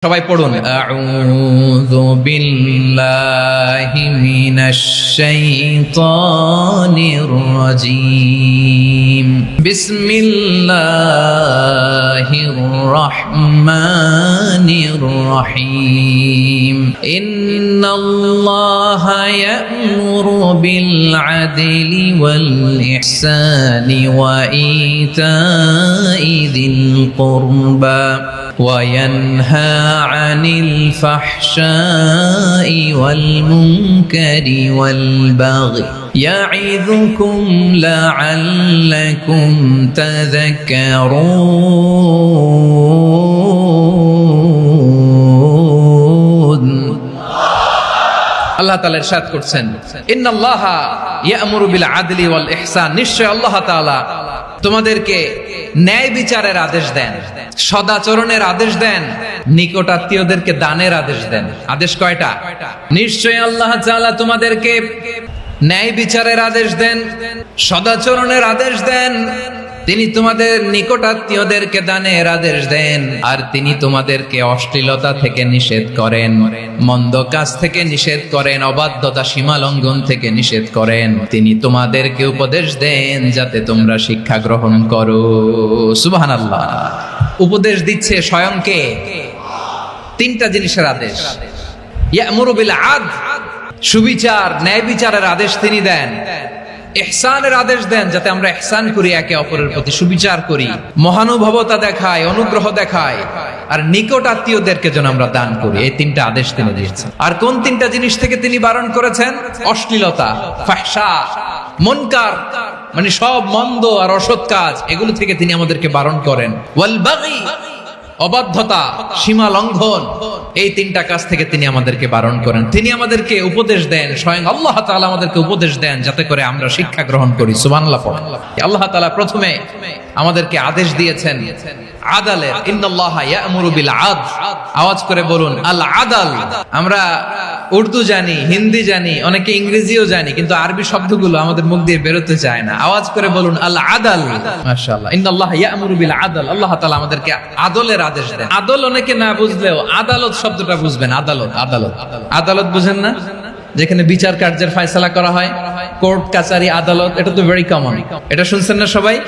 সবাই পড়ুন আউযু বিল্লাহি মিনাশ শাইতানির রাজীম বিসমিল্লাহির রহমানির রহিম ইন্নাল্লাহা ইয়া'মুরু বিল আদলি ওয়াল ইহসানি ওয়া ইতা'i যিল কুরবা وينهى عن الفحشاء والمنكر والبغي يعظكم لعلكم تذكرون আল্লাহ তাআলা ইরশাদ করছেন ইন্নাল্লাহা ইয়া'মুরু বিল আদলি ওয়াল ইহসান নিশ্চয় আল্লাহ তাআলা তোমাদেরকে ন্যায় বিচারের আদেশ দেন, সদাচরণের আদেশ দেন, নিকটাত্মীয়দেরকে দানের আদেশ দেন। আদেশ কয়টা? নিশ্চয় আল্লাহ তাআলা তোমাদেরকে ন্যায় বিচারের আদেশ দেন, সদাচরণের আদেশ দেন, তিনি তোমাদের নিকটাত্মীয়দেরকে দানের আদেশ দেন, আর তিনি তোমাদেরকে অশ্লীলতা থেকে নিষেধ করেন, মন্দ কাজ থেকে নিষেধ করেন, অবাধ্যতা সীমা লঙ্ঘন থেকে নিষেধ করেন। তিনি তোমাদেরকে উপদেশ দেন যাতে তোমরা শিক্ষা গ্রহণ করো। সুবহানাল্লাহ। উপদেশ দিচ্ছে স্বয়ংকে। তিনটা জিনিসের আদেশ। ইয়া'মুরু বিল আদল, সুবিচার ন্যায় বিচারের আদেশ তিনি দেন। ইহসানের আদেশ দেন যাতে আমরা ইহসান করি, একে অপরের প্রতি সুবিচার করি, মহানুভবতা দেখাই, অনুগ্রহ দেখাই, আর নিকট আত্মীয়দেরকে যেন আমরা দান করি। এই তিনটা আদেশ তিনি দিয়েছেন। আর কোন তিনটা জিনিস থেকে তিনি বারণ করেছেন? অশ্লীলতা, ফাহশা, মুনকার, মানে সব মন্দ আর অসৎ কাজ, এগুলো থেকে তিনি আমাদেরকে বারণ করেন। ওয়াল বাগি, অবাধ্যতা, সীমা লঙ্ঘন, এই তিনটা কাজ থেকে তিনি আমাদেরকে বারণ করেন। তিনি আমাদেরকে উপদেশ দেন, স্বয়ং আল্লাহ তাআলা আমাদেরকে উপদেশ দেন যাতে করে আমরা শিক্ষা গ্রহণ করি। সুবহানাল্লাহ পড়েন। আল্লাহ তাআলা প্রথমে আমাদেরকে আদেশ দিয়েছেন আদালের। ইন্নাল্লাহা ইয়া'মুরু বিল আদল। আওয়াজ করে বলুন আল আদল। আমরা উর্দু জানি, হিন্দি জানি, অনেকে ইংরেজিও জানি, কিন্তু আরবি শব্দগুলো আমাদের মুখ দিয়ে বেরোতে চায় না। আওয়াজ করে বলুন আল আদল। মাশাআল্লাহ। ইন্নাল্লাহা ইয়া'মুরু বিল আদল। আল্লাহ তাআলা আমাদেরকে আদলের আদেশ দেন। আদল অনেকে না বুঝলেও আদালত শব্দটা বুঝবেন। আদালত, আদালত, আদালত বুঝেন না? যেখানে বিচার কার্যের ফয়সালা করা হয়, কোর্ট কাচারি আদালত, এটা তো ভেরি কমন। এটা শুনছেন না সবাই?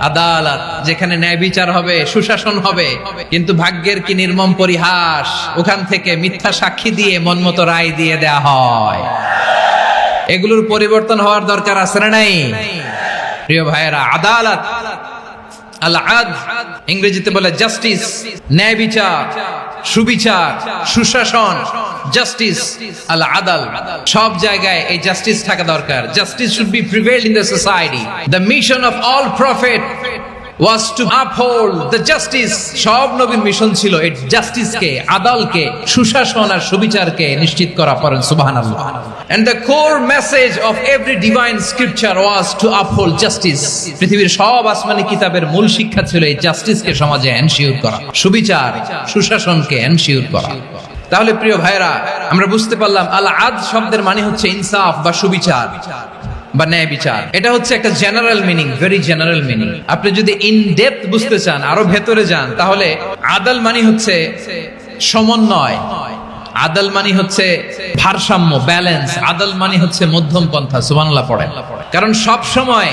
আদালত, যেখানে ন্যায় বিচার হবে, সুশাসন হবে। কিন্তু ভাগ্যের কি নির্মম পরিহাস, ওখান থেকে মিথ্যা সাক্ষী দিয়ে মনমতো রায় দিয়ে দেয়া হয়। এগুলোর পরিবর্তন হওয়ার দরকার আছে না নাই? প্রিয় ভাইয়েরা, আদালত, আল আদল, ইংরেজিতে বলে জাস্টিস, ন্যায় বিচার, সুবিচার, সুশাসন, জাস্টিস, আল আদল। সব জায়গায় এই জাস্টিস থাকা দরকার। Justice should B prevail in the society. The mission of all prophet was to uphold the justice. সব নবীর মিশন ছিল এই জাস্টিসকে, আদালকে, সুশাসন আর সুবিচারকে নিশ্চিত করা। পড়েন সুবহানাল্লাহ। And the core message of every divine scripture was to uphold justice. পৃথিবীর সব আসমানি কিতাবের মূল শিক্ষা ছিল এই জাস্টিসকে সমাজে এনশিওর করা, সুবিচার, সুশাসনকে এনশিওর করা। তাহলে প্রিয় ভাইরা, আমরা বুঝতে পারলাম আল আদল শব্দের মানে হচ্ছে ইনসাফ বা সুবিচার বা ন্যায় বিচার। এটা হচ্ছে একটা general meaning, very general meaning. আপনি যদি ইন ডেপথ বুঝতে চান, আরো ভেতরে যান, তাহলে আদল মানে হচ্ছে সমন্বয়, আদল মানে হচ্ছে ভারসাম্য, ব্যালেন্স, আদল মানে হচ্ছে মধ্যম পন্থা। সুবহানাল্লাহ পড়েন। কারণ সব সময়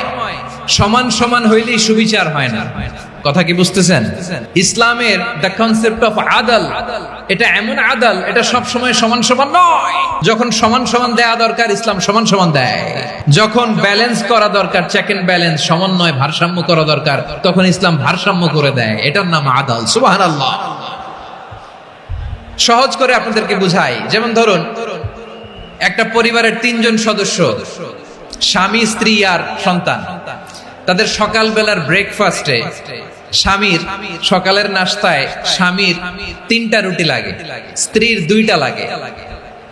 সমান সমান হইলেই সুবিচার হয় না। কথা কি বুঝতেছেন? ইসলামের দ্য কনসেপ্ট অফ আদল, এটা এমন আদল, এটা সব সময় সমান সমান নয়। যখন সমান সমান দেয়া দরকার, ইসলাম সমান সমান দেয়। যখন ব্যালেন্স করা দরকার, চেক এন্ড ব্যালেন্স, সমন্বয়, ভারসাম্য করা দরকার, তখন ইসলাম ভারসাম্য করে দেয়। এটার নাম আদল। সুবহানাল্লাহ। সহজ করে আপনাদেরকে বুঝাই। যেমন ধরুন, একটা পরিবারের তিনজন সদস্য, স্বামী, স্ত্রী আর সন্তান। তাদের সকালবেলার ব্রেকফাস্টে স্বামীর, সকালের নাস্তায় স্বামীর 3টা রুটি লাগে, স্ত্রীর 2টা লাগে,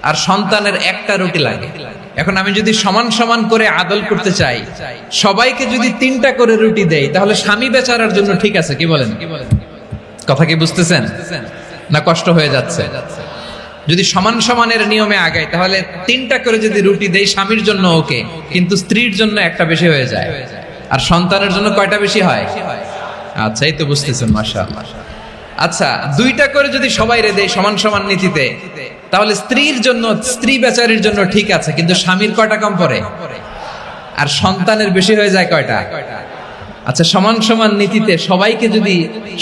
আর সন্তানের 1টা রুটি লাগে। এখন আমি যদি সমান সমান করে আদল করতে চাই, সবাইকে যদি 3টা করে রুটি দেই, তাহলে স্বামী বেচারার জন্য ঠিক আছে? কি বলেন? কথা কি বুঝতেছেন না কষ্ট হয়ে যাচ্ছে? যদি সমান সমানের নিয়মে আগাই, তাহলে 3টা করে যদি রুটি দেই স্বামীর জন্য ওকে, কিন্তু স্ত্রীর জন্য 1টা বেশি হয়ে যায়। আর সন্তানের জন্য কয়টা বেশি হয়? আচ্ছা, এই তো বুঝতেছেন। মাশাআল্লাহ। আচ্ছা, দুইটা করে যদি সবাই রে দেয় সমান সমান নীতিতে, তাহলে স্ত্রীর জন্য, স্ত্রী বেচারির জন্য ঠিক আছে, কিন্তু স্বামীর কয়টা কম পড়ে? আর সন্তানের বেশি হয়ে যায় কয়টা? আচ্ছা, সমান সমান নীতিতে সবাইকে যদি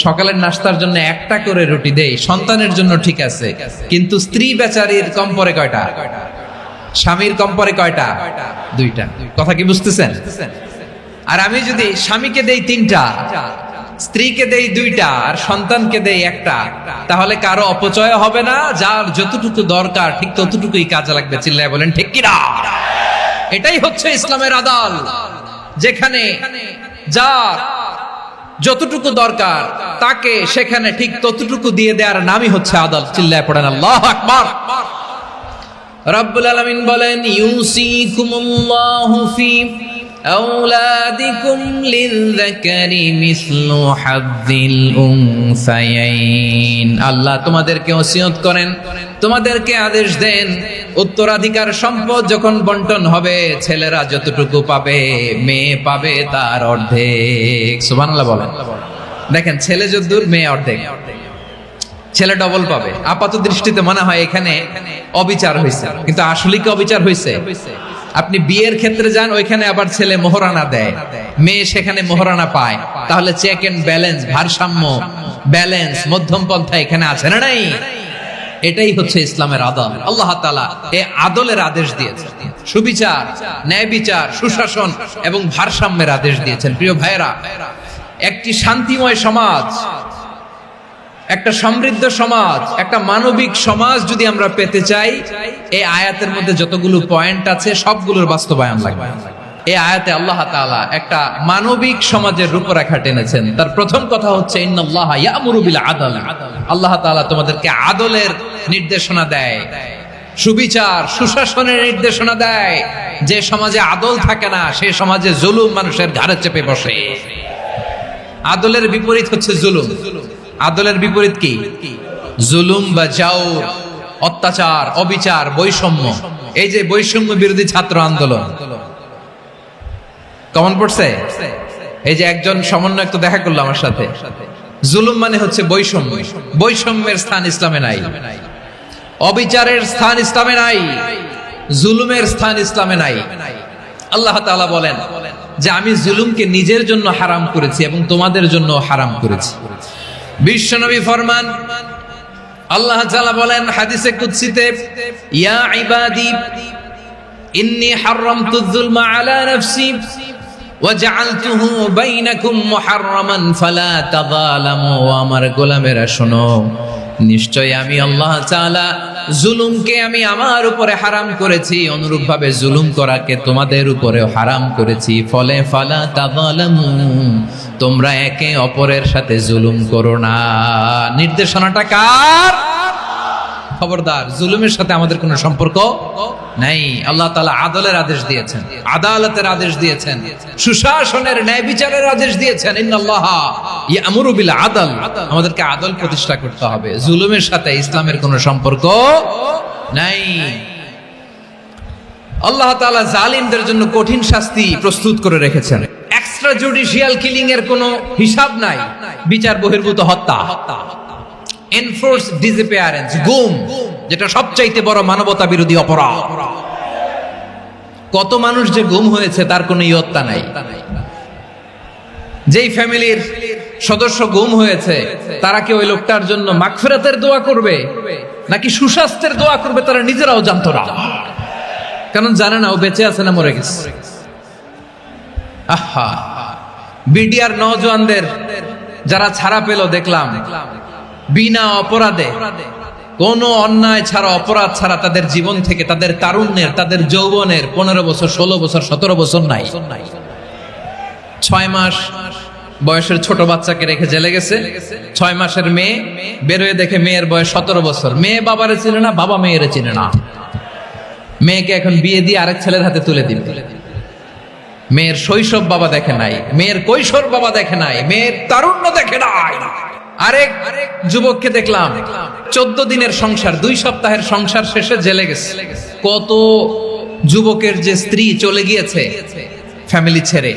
সকালের নাস্তার জন্য একটা করে রুটি দেই, সন্তানের জন্য ঠিক আছে, কিন্তু স্ত্রী বেচারির কম পড়ে কয়টা? স্বামীর কম পড়ে কয়টা? দুইটা। কথা কি বুঝতেছেন? আর আমি যদি স্বামীকে দেই তিনটা, স্ত্রীকে দেই দুইটা, আর সন্তানকে দেই একটা, তাহলে কারো অপচয় হবে না, যার যতটুকু দরকার ঠিক ততটুকুই কাজে লাগবে। চিল্লায় বলেন ঠিক কিনা? এটাই হচ্ছে ইসলামের আদল, যেখানে যার যতটুকু দরকার তাকে সেখানে ঠিক ততটুকু দিয়ে দেওয়ার নামই হচ্ছে আদল। চিল্লায় পড়েন আল্লাহু আকবার। রব্বুল আলামিন বলেন, ইউসিকুমুল্লাহু ফি আওলাদিকুম লিযযাকারি মিসলু হাযযিল উনসায়াইন। আল্লাহ তোমাদেরকে ওসিয়ত করেন, তোমাদেরকে আদেশ দেন, উত্তরাধিকার সম্পদ যখন বন্টন হবে, ছেলেরা যতটুকু পাবে, মেয়ে পাবে তার অর্ধেক। সুবহানাল্লাহ বলেন। দেখেন, ছেলে যদ্দূর, মেয়ে অর্ধেক, ছেলে ডবল পাবে। আপাত দৃষ্টিতে মনে হয় এখানে অবিচার হয়েছে, কিন্তু আসলে কি অবিচার হয়েছে? আপনি বিয়ের ক্ষেত্রে যান, ওইখানে আবার ছেলে মোহরানা দেয়, মেয়ে সেখানে মোহরানা পায়, তাহলে চেক এন্ড ব্যালেন্স, ভারসাম্য, ব্যালেন্স, মধ্যম পন্থা এখানে আছে না নাই? এটাই হচ্ছে ইসলামের আদল। আল্লাহ তাআলা এই আদলের আদেশ দিয়েছেন, সুবিচার, ন্যায় বিচার, সুশাসন এবং ভারসাম্যের আদেশ দিয়েছেন। প্রিয় ভাইয়েরা, একটি শান্তিময় সমাজ, একটা সমৃদ্ধ সমাজ, একটা মানবিক সমাজ যদি আমরা পেতে চাই, এই আয়াতের মধ্যে যতগুলো পয়েন্ট আছে সবগুলোর বাস্তবায়ন লাগবে। এই আয়াতে আল্লাহ তাআলা একটা মানবিক সমাজের রূপরেখা টেনেছেন। তার প্রথম কথা হচ্ছে, ইন্নাল্লাহা ইয়ামুরু বিল আদল। আল্লাহ তাআলা তোমাদেরকে আদলের নির্দেশনা দেয়, সুবিচার, সুশাসনের নির্দেশনা দেয়। যে সমাজে আদল থাকে না, সেই সমাজে জুলুম মানুষের ঘাড়ে চেপে বসে। আদলের বিপরীত হচ্ছে জুলুম। আদলের বিপরীত কি? জুলুম বা জাওর, অত্যাচার, অবিচার, বৈষম্য। এই যে বৈষম্য বিরোধী ছাত্র আন্দোলন কমন পড়ছে? এই যে একজন সমন্বয়ক তো দেখা করলো আমার সাথে। জুলুম মানে হচ্ছে বৈষম্য। বৈষম্যের স্থান ইসলামে নাই, অবিচারের স্থান ইসলামে নাই, জুলুমের স্থান ইসলামে নাই। আল্লাহ তাআলা বলেন যে আমি জুলুমকে নিজের জন্য হারাম করেছি এবং তোমাদের জন্য হারাম করেছি। বিশ্বনবী ফরমান, আল্লাহ তাআলা বলেন হাদিসে কুদসিতে, ইয়া ইবাদি ইন্নী হারামতুয যুলমা আলা নাফসি ওয়া জাআলতুহু বাইনাকুম মুহাররামান ফালা তাযালামু। আমার গোলামেরা শোনো, নিশ্চয় আমি আল্লাহ তাআলা জুলুমকে আমি আমার উপরে হারাম করেছি, অনুরূপভাবে জুলুম করাকে তোমাদের উপরেও হারাম করেছি। ফলে ফালা তাযালামু, তোমরা একে অপরের সাথে জুলুম করো না। নির্দেশনাটা কার? খবরদার, জুলুমের সাথে আমাদের কোনো সম্পর্ক নাই। আল্লাহ তাআলা আদলের আদেশ দিয়েছেন, আদালতের আদেশ দিয়েছেন, সুশাসনের, ন্যায় বিচারের আদেশ দিয়েছেন। ইন্নাল্লাহা ইয়ামুরু বিল আদল। আমাদেরকে আদল প্রতিষ্ঠা করতে হবে। জুলুমের সাথে ইসলামের কোনো সম্পর্ক নাই। আল্লাহ তাআলা জালিমদের জন্য কঠিন শাস্তি প্রস্তুত করে রেখেছেন। এক্সট্রা জুডিশিয়াল কিলিং এর কোনো হিসাব নাই। বিচার বহির্ভূত হত্যা, এনফোর্স ডিসঅ্যাপিয়ারেন্স, গুম, যেটা সবচাইতে বড় মানবতা বিরোধী অপরাধ। কত মানুষ যে গুম হয়েছে তার কোনো ইয়ত্তা নাই। যেই ফ্যামিলির সদস্য গুম হয়েছে, তারা কি ওই লোকটার জন্য মাগফিরাতের দোয়া করবে নাকি সুস্বাস্থ্যের দোয়া করবে তারা নিজেরাও জানতো না, কারণ জানে না ও বেঁচে আছে না মরে গেছে। আহা, বিডিআর নওজোয়ানদের যারা ছাড়া পেল, দেখলাম বিনা অপরাধে, কোনো অন্যায় ছাড়া, অপরাধ ছাড়া তাদের জীবন থেকে, তাদের তারুণ্যের, তাদের যৌবনের 15 বছর, 16 বছর, 17 বছর নাই, 6 মাস বয়সের ছোট বাচ্চাকে রেখে জেলে গেছে। 6 মাসের মেয়ে বেরোয় দেখে মেয়ের বয়স 17 বছর। মেয়ে বাবারে চিনে না, বাবা মেয়েরে চিনে না। মেয়েকে এখন বিয়ে দিয়ে আরেক ছেলের হাতে তুলে দিবে। মেয়ের শৈশব বাবা দেখে নাই, মেয়ের কৈশোর বাবা দেখে নাই, মেয়ের তারুণ্য দেখে নাই। আরেক যুবককে দেখলাম 14 দিনের সংসার, 2 সপ্তাহের সংসার শেষে জেলে গেছে। কত যুবকের যে স্ত্রী চলে গিয়েছে ফ্যামিলি ছেড়ে,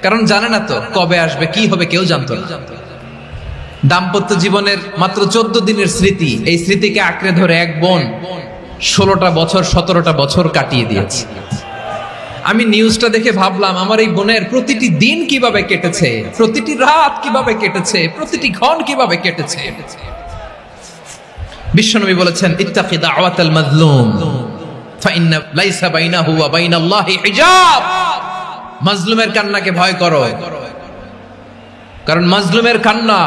কারণ জানে না তো কবে আসবে, কি হবে, কেউ জানতো না। দাম্পত্য জীবনের মাত্র 14 দিনের স্মৃতি, এই স্মৃতিকে আঁকড়ে ধরে এক বোন 16টা বছর 17টা বছর কাটিয়ে দিয়েছে। আমি নিউজটা দেখে ভাবলাম আমার এই বোনের প্রতিটি দিন কিভাবে কেটেছে, প্রতিটি রাত কিভাবে কেটেছে, প্রতিটি ক্ষণ কিভাবে কেটেছে। বিশ্বনবী বলেছেন ইত্তাকি দাওয়াতাল মাজলুম ফাইন্না লাইসা বাইনাহু ওয়া বাইনাল্লাহি হিজাব। মাজলুমের কান্নাকে ভয় করো, কারণ মাজলুমের কান্না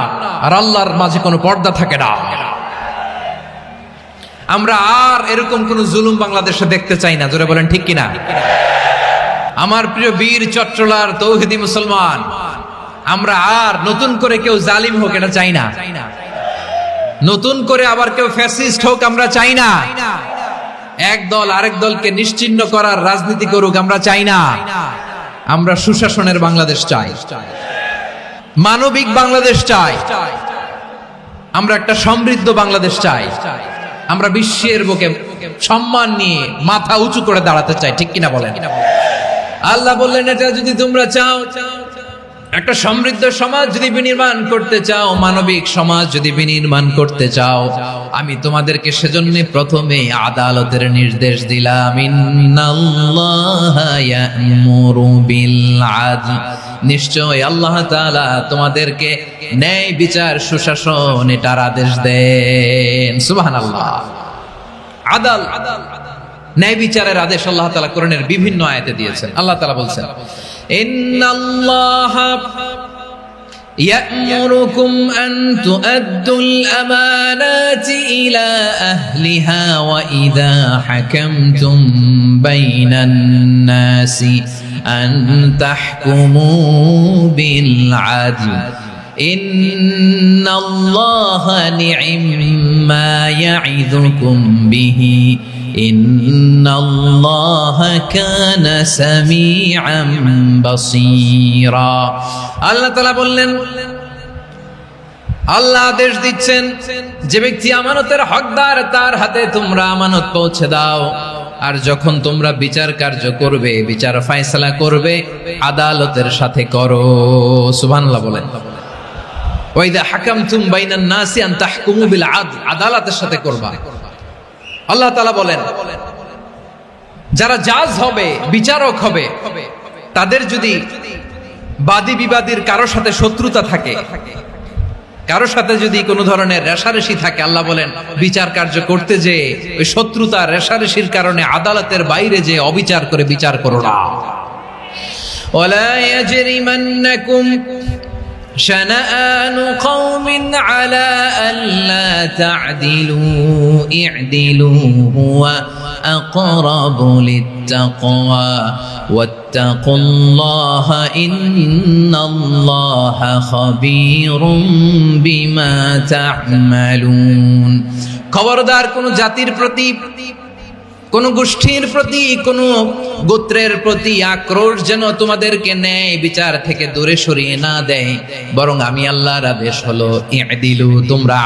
আর আল্লাহর মাঝে কোনো পর্দা থাকে না। আমরা আর এরকম কোন জুলুম বাংলাদেশে দেখতে চাই না, জোরে বলেন ঠিক কিনা? আমার প্রিয় বীর চট্টলার তৌহিদি মুসলমান, আমরা আর নতুন করে কেউ জালিম হোক এটা চাই না, নতুন করে আবার কেউ ফ্যাসিস্ট হোক আমরা চাই না, এক দল আরেক দলকে নিশ্চিহ্ন করার রাজনীতি করুক আমরা চাই না। আমরা সুশাসনের বাংলাদেশ চাই, মানবিক বাংলাদেশ চাই, আমরা একটা সমৃদ্ধ বাংলাদেশ চাই, আমরা বিশ্বের বুকে সম্মান নিয়ে মাথা উঁচু করে দাঁড়াতে চাই, ঠিক কিনা বলেন? আল্লাহ বললেন এটা যদি তোমরা চাও, একটা সমৃদ্ধ সমাজ যদি বিনির্মাণ করতে চাও, মানবিক সমাজ যদি বিনির্মাণ করতে চাও, আমি তোমাদেরকে সেজন্য প্রথমে আদালতের নির্দেশ দিলাম। ইন্নাল্লাহা ইয়া'মুরু বিল আদল, নিশ্চয় আল্লাহ তাআলা তোমাদেরকে ন্যায় বিচার সুশাসন এটার আদেশ দেন। সুবহানাল্লাহ। আদাল, ন্যায় বিচারের আদেশ আল্লাহ তাআলা কোরআনের বিভিন্ন আয়াতে দিয়েছেন। আল্লাহ তাআলা বলছেন ইন্নাল্লাহা ইয়া'মুরুকুম আন তুআদ্দুল আমানাতি ইলা আহলিহা ওয়া ইযা হাকামতুম বাইনান নাসি আন তাহকুমু বিল আদল ইন্নাল্লাহা নি'ম্মা ইয়া'iযুকুম বিহি ইন্নাল্লাহা কানা সামিআন বাসীরা। আল্লাহ তাআলা বললেন, আল্লাহ আদেশ দিচ্ছেন যে ব্যক্তি আমানতের হকদার তার হাতে তোমরা আমানত পৌঁছে দাও, আর যখন তোমরা বিচার কার্য করবে, বিচার ফয়সালা করবে, আদালতের সাথে করো। সুবহানাল্লাহ বলেন। ওয়া ইযা হাকামতুম বাইনান নাসি আন তাহকুমু বিল আদল, আদালতের সাথে করবা। আল্লাহ তাআলা বলেন যারা জাজ হবে, বিচারক হবে, তাদের যদি বাদী বিবাদীর কারো সাথে শত্রুতা থাকে, কারো সাথে যদি কোনো ধরনের রেষারেষি থাকে, আল্লাহ বলেন বিচার কার্য করতে যে ওই শত্রুতা রেষারেষির কারণে আদালতের বাইরে যে অবিচার করে বিচার করো না। ওয়ালা ইয়াজরিমান্নাকুম شنآن قوم على ألا تعدلوا اعدلوا هو أقرب للتقوى واتقوا الله إن الله خبير بما تعملون। খবরদার কোন জাতির প্রতি, কোন গোষ্ঠীর প্রতি, কোন গোত্রের প্রতি আক্রোশ যেন তোমাদেরকে ন্যায় বিচার থেকে দূরে সরিয়ে না দেয়, বরং আমি আল্লাহর আদেশ হলো ইদিলু, তোমরা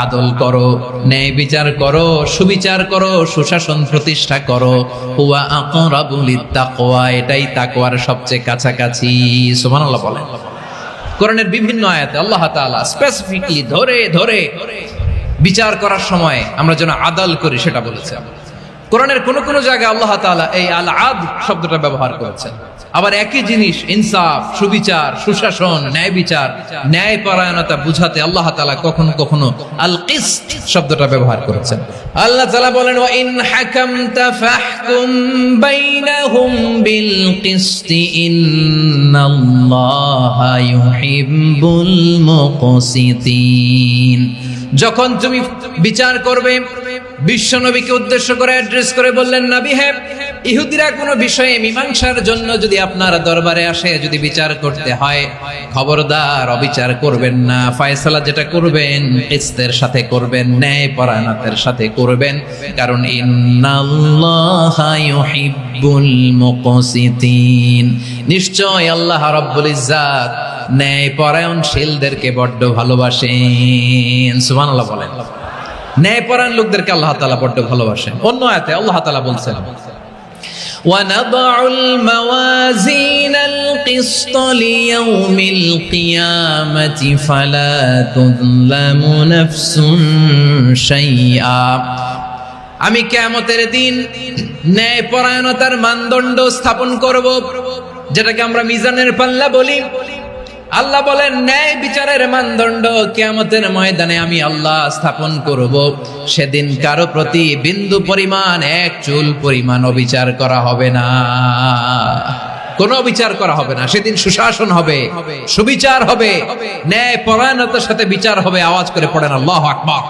আদল করো, ন্যায় বিচার করো, সুবিচার করো, সুশাসন প্রতিষ্ঠা করো। হুয়া আকরাবু লিত্তাকওয়া, এটাই তাকওয়ার সবচেয়ে কাছাকাছি। সুবহানাল্লাহ বলেন। কোরআনের বিভিন্ন আয়াতে আল্লাহ তাআলা স্পেসিফিকলি ধরে ধরে বিচার করার সময় আমরা যেন আদল করি সেটা বলেছেন। কোরআনের কোন কোন জায়গায় আল্লাহ তাআলা এই আল আদল শব্দটা ব্যবহার করেছেন, আবার একই জিনিস ইনসাফ, সুবিচার, সুশাসন, ন্যায় বিচার, ন্যায় পরায়ণতা বুঝাতে আল্লাহ তাআলা কখনো কখনো আল কিসত শব্দটা ব্যবহার করেছেন। আল্লাহ তাআলা বলেন ওয়া ইন হাকামতা ফাহকুম বাইনাহুম বিল কিসতি ইন্নাল্লাহা ইউহিব্বুল মুকসিতিন। যখন তুমি বিচার করবে, বিশ্বনবীকে উদ্দেশ্য করে অ্যাড্রেস করে বললেন, নবী হে, ইহুদিরা কোনো বিষয়ে মীমাংসার জন্য যদি আপনার দরবারে আসে, যদি বিচার করতে হয়, খবরদার অবিচার করবেন না, ফয়সালা যেটা করবেন কিসতের সাথে করবেন, ন্যায় পরায়ণতার সাথে করবেন, কারণ ইন্নাল্লাহা ইউহিব্বুল মুকসিতিন, নিশ্চয় আল্লাহ রাব্বুল ইজ্জাত ন্যায় পরায়ণশীলদেরকে বড্ড ভালোবাসেন। সুবহানাল্লাহ বলেন। ন্যায়পরায়ণ লোকদেরকে আল্লাহ তাআলা বড্ড ভালোবাসেন। অন্য আয়াতে আল্লাহ তাআলা বলছেন ونضع الموازين القسط ليوم القيامة فلا تظلم نفس شيئا আমি কিয়ামতের দিন ন্যায়পরায়ণতার মানদণ্ড স্থাপন করব, যেটাকে আমরা মিজানের পাল্লা বলি। আল্লাহ বলেন ন্যায় বিচারের মানদণ্ড কিয়ামতের ময়দানে আমি আল্লাহ স্থাপন করব। সেদিন কারো প্রতি বিন্দু পরিমাণ, এক চুল পরিমাণ অবিচার করা হবে না, কোনো অবিচার করা হবে না। সেদিন সুশাসন হবে, সুবিচার হবে, ন্যায় পরায়ণতার সাথে বিচার হবে। আওয়াজ করে পড়েন আল্লাহু আকবার।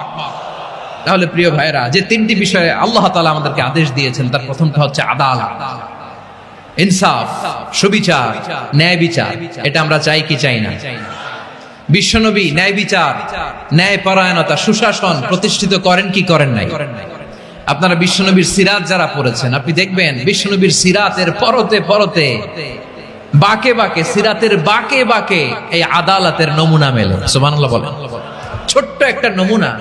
তাহলে প্রিয় ভাইরা, যে তিনটি বিষয়ে আল্লাহ তাআলা আমাদেরকে আদেশ দিয়েছেন, তার প্রথমটা হচ্ছে আদালত, ইনসাফ, সুবিচার, ন্যায় বিচার। এটা আমরা চাই কি চাই না? বিশ্বনবী ন্যায় বিচার, ন্যায় পরায়ণতা, সুশাসন প্রতিষ্ঠিত করেন কি করেন নাই? আপনারা বিশ্বনবীর সিরাত যারা পড়েছেন, আপনি দেখবেন বিশ্বনবীর সিরাতের পরতে পরতে, বাকে বাকে, সিরাতের বাকে বাকে এই আদালতের নমুনা মেলে। সুবহানাল্লাহ বলেন। ছোট্ট একটা নমুনা